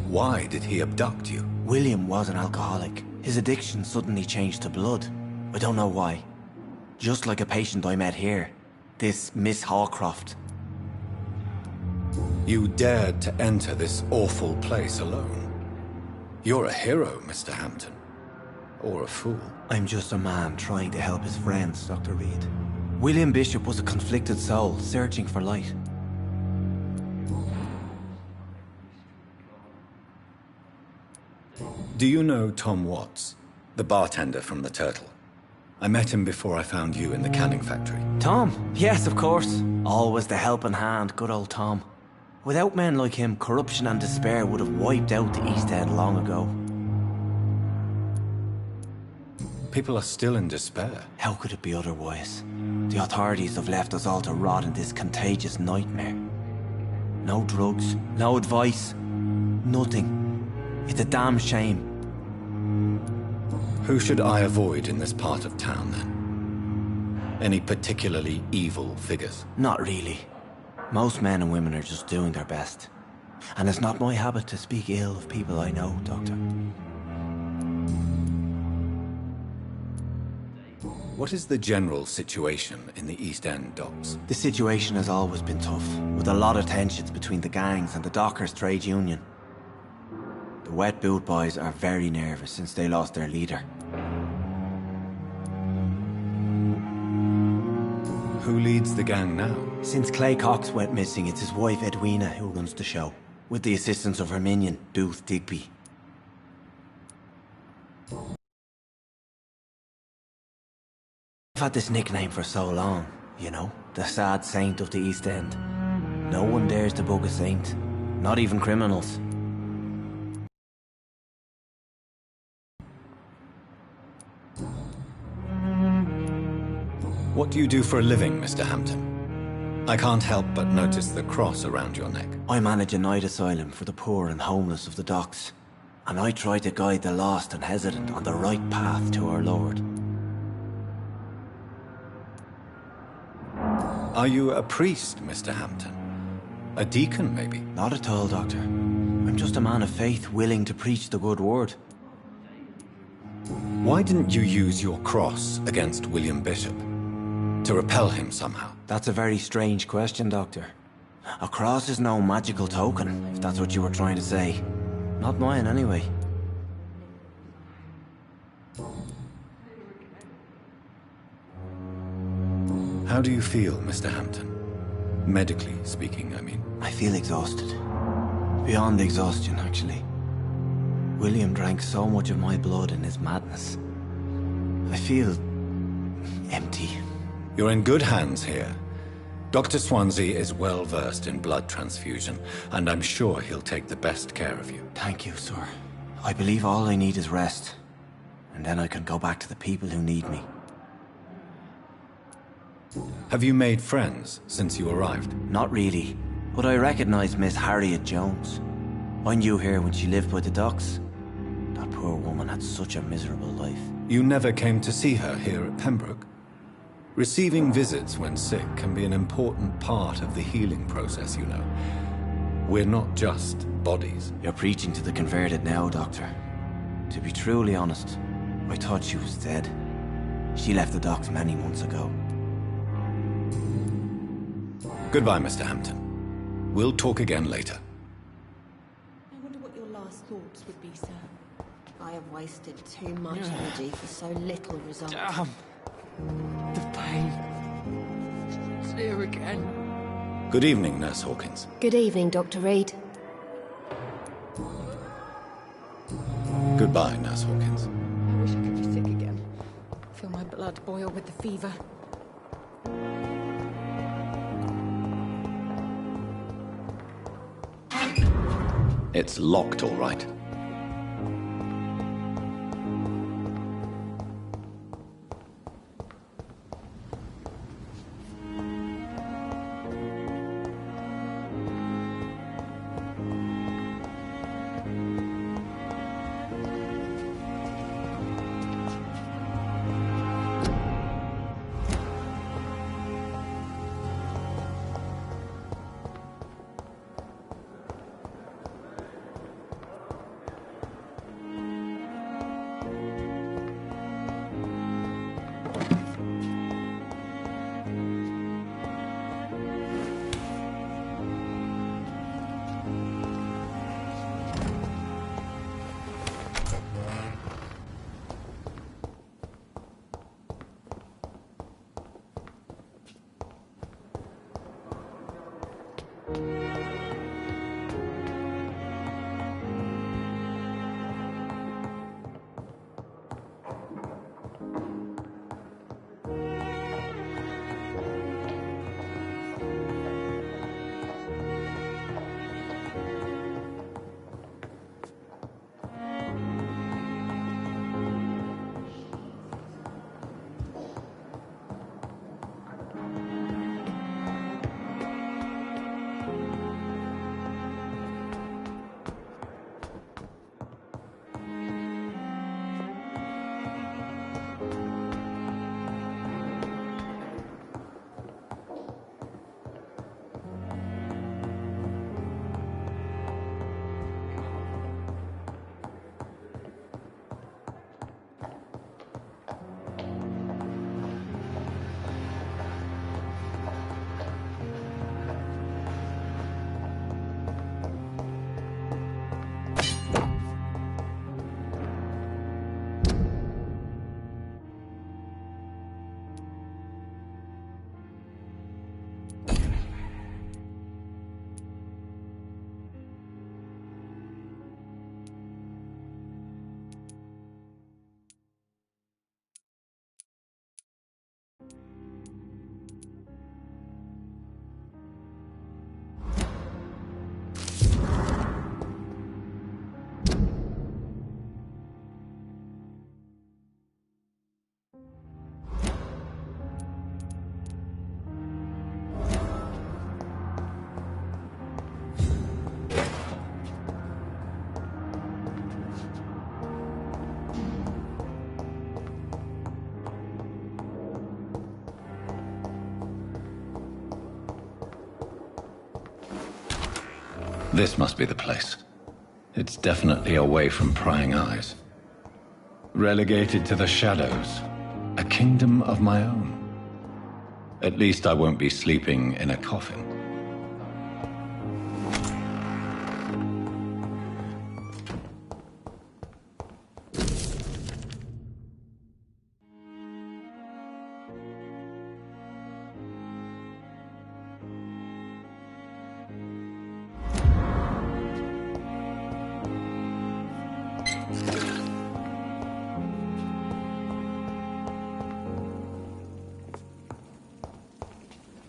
Speaker 1: Why did he abduct you?
Speaker 12: William was an alcoholic. His addiction suddenly changed to blood. I don't know why. Just like a patient I met here. This Miss Hawcroft.
Speaker 1: You dared to enter this awful place alone. You're a hero, Mr. Hampton. Or a fool.
Speaker 12: I'm just a man trying to help his friends, Dr. Reed. William Bishop was a conflicted soul, searching for light.
Speaker 1: Do you know Tom Watts, the bartender from the Turtle? I met him before I found you in the canning factory.
Speaker 12: Tom? Yes, of course. Always the helping hand, good old Tom. Without men like him, corruption and despair would have wiped out the East End long ago.
Speaker 1: People are still in despair.
Speaker 12: How could it be otherwise? The authorities have left us all to rot in this contagious nightmare. No drugs, no advice, nothing. It's a damn shame.
Speaker 1: Who should I avoid in this part of town, then? Any particularly evil figures?
Speaker 12: Not really. Most men and women are just doing their best. And it's not my habit to speak ill of people I know, Doctor.
Speaker 1: What is the general situation in the East End docks?
Speaker 12: The situation has always been tough, with a lot of tensions between the gangs and the dockers' trade union. The wet boot boys are very nervous since they lost their leader.
Speaker 1: Who leads the gang now?
Speaker 12: Since Clay Cox went missing, it's his wife Edwina who runs the show, with the assistance of her minion, Booth Digby. I've had this nickname for so long, you know, the sad saint of the East End. No one dares to bug a saint, not even criminals.
Speaker 1: What do you do for a living, Mr. Hampton? I can't help but notice the cross around your neck.
Speaker 12: I manage a night asylum for the poor and homeless of the docks, and I try to guide the lost and hesitant on the right path to our Lord.
Speaker 1: Are you a priest, Mr. Hampton? A deacon, maybe?
Speaker 12: Not at all, Doctor. I'm just a man of faith willing to preach the good word.
Speaker 1: Why didn't you use your cross against William Bishop? To repel him somehow?
Speaker 12: That's a very strange question, Doctor. A cross is no magical token, if that's what you were trying to say. Not mine, anyway.
Speaker 1: How do you feel, Mr. Hampton? Medically speaking, I mean.
Speaker 12: I feel exhausted. Beyond exhaustion, actually. William drank so much of my blood in his madness. I feel empty.
Speaker 1: You're in good hands here. Dr. Swansea is well versed in blood transfusion, and I'm sure he'll take the best care of you.
Speaker 12: Thank you, sir. I believe all I need is rest, and then I can go back to the people who need me.
Speaker 1: Have you made friends since you arrived?
Speaker 12: Not really, but I recognize Miss Harriet Jones. I knew her when she lived by the docks. That poor woman had such a miserable life.
Speaker 1: You never came to see her here at Pembroke? Receiving visits when sick can be an important part of the healing process, you know. We're not just bodies.
Speaker 12: You're preaching to the converted now, Doctor. To be truly honest, I thought she was dead. She left the docks many months ago.
Speaker 1: Goodbye, Mr. Hampton. We'll talk again later.
Speaker 11: I wonder what your last thoughts would be, sir. I have wasted too much energy for so little result.
Speaker 3: Damn. The pain. It's here again.
Speaker 1: Good evening, Nurse Hawkins.
Speaker 11: Good evening, Dr. Reed.
Speaker 1: Goodbye, Nurse Hawkins.
Speaker 15: I wish I could be sick again. Feel my blood boil with the fever.
Speaker 1: It's locked, all right. This must be the place. It's definitely away from prying eyes. Relegated to the shadows. A kingdom of my own. At least I won't be sleeping in a coffin.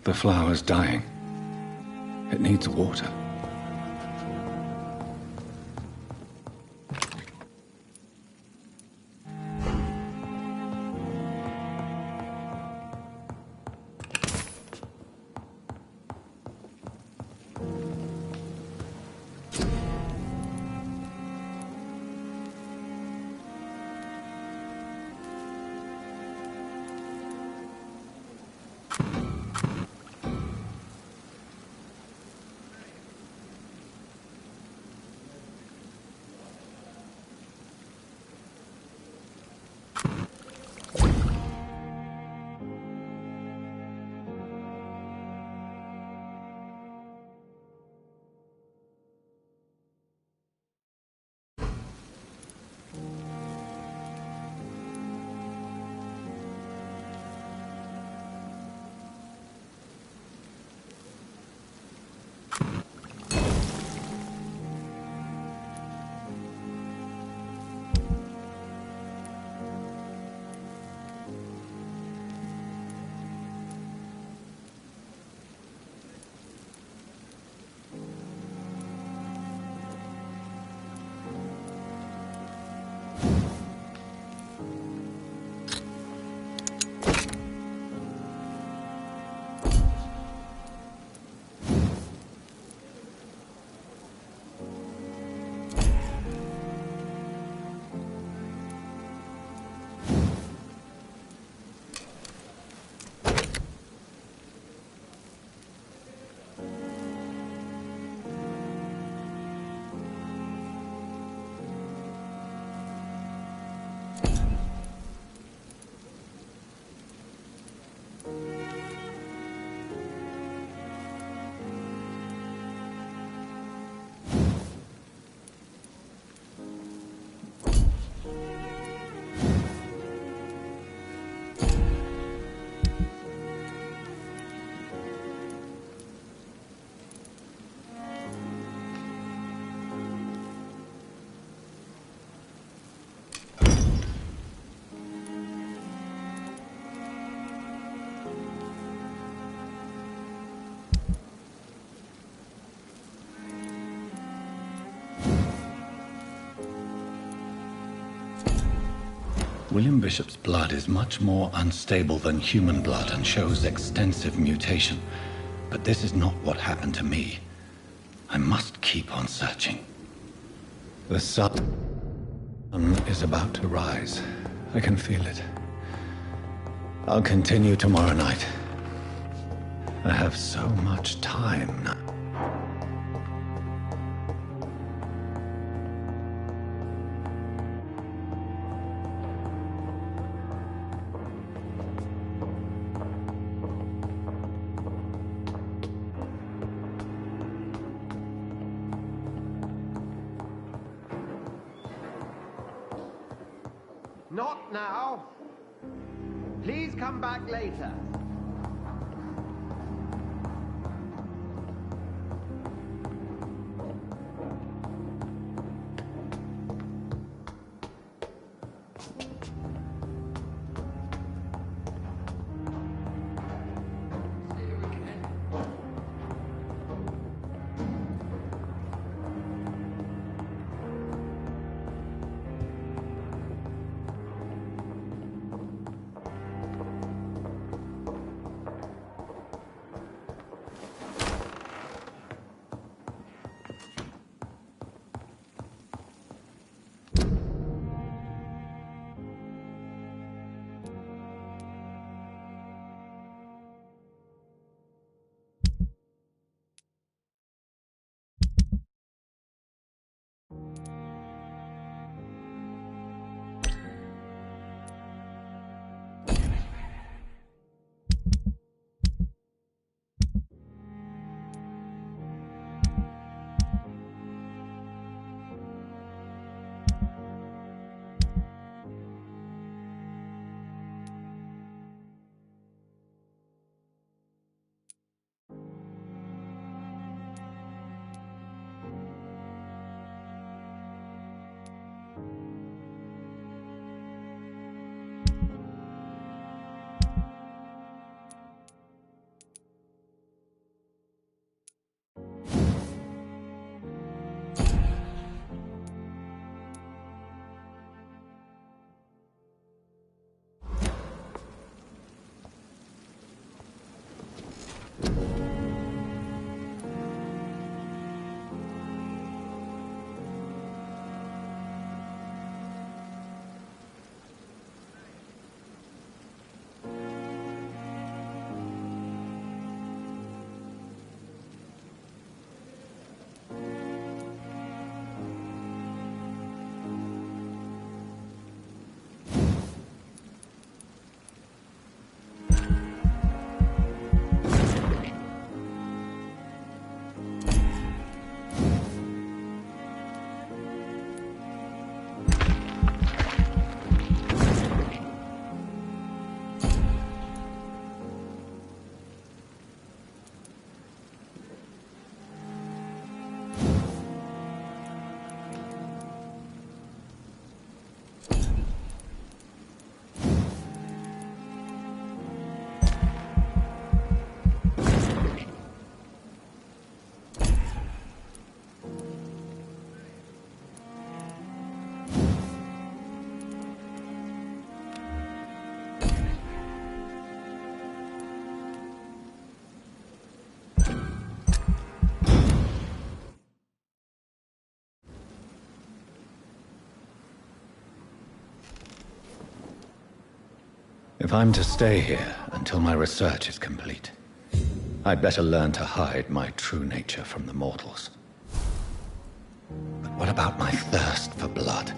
Speaker 1: The flower's dying. It needs water. William Bishop's blood is much more unstable than human blood and shows extensive mutation. But this is not what happened to me. I must keep on searching. The sun is about to rise. I can feel it. I'll continue tomorrow night. I have so much time now.
Speaker 6: Not now. Please come back later.
Speaker 1: If I'm to stay here until my research is complete, I'd better learn to hide my true nature from the mortals. But what about my thirst for blood?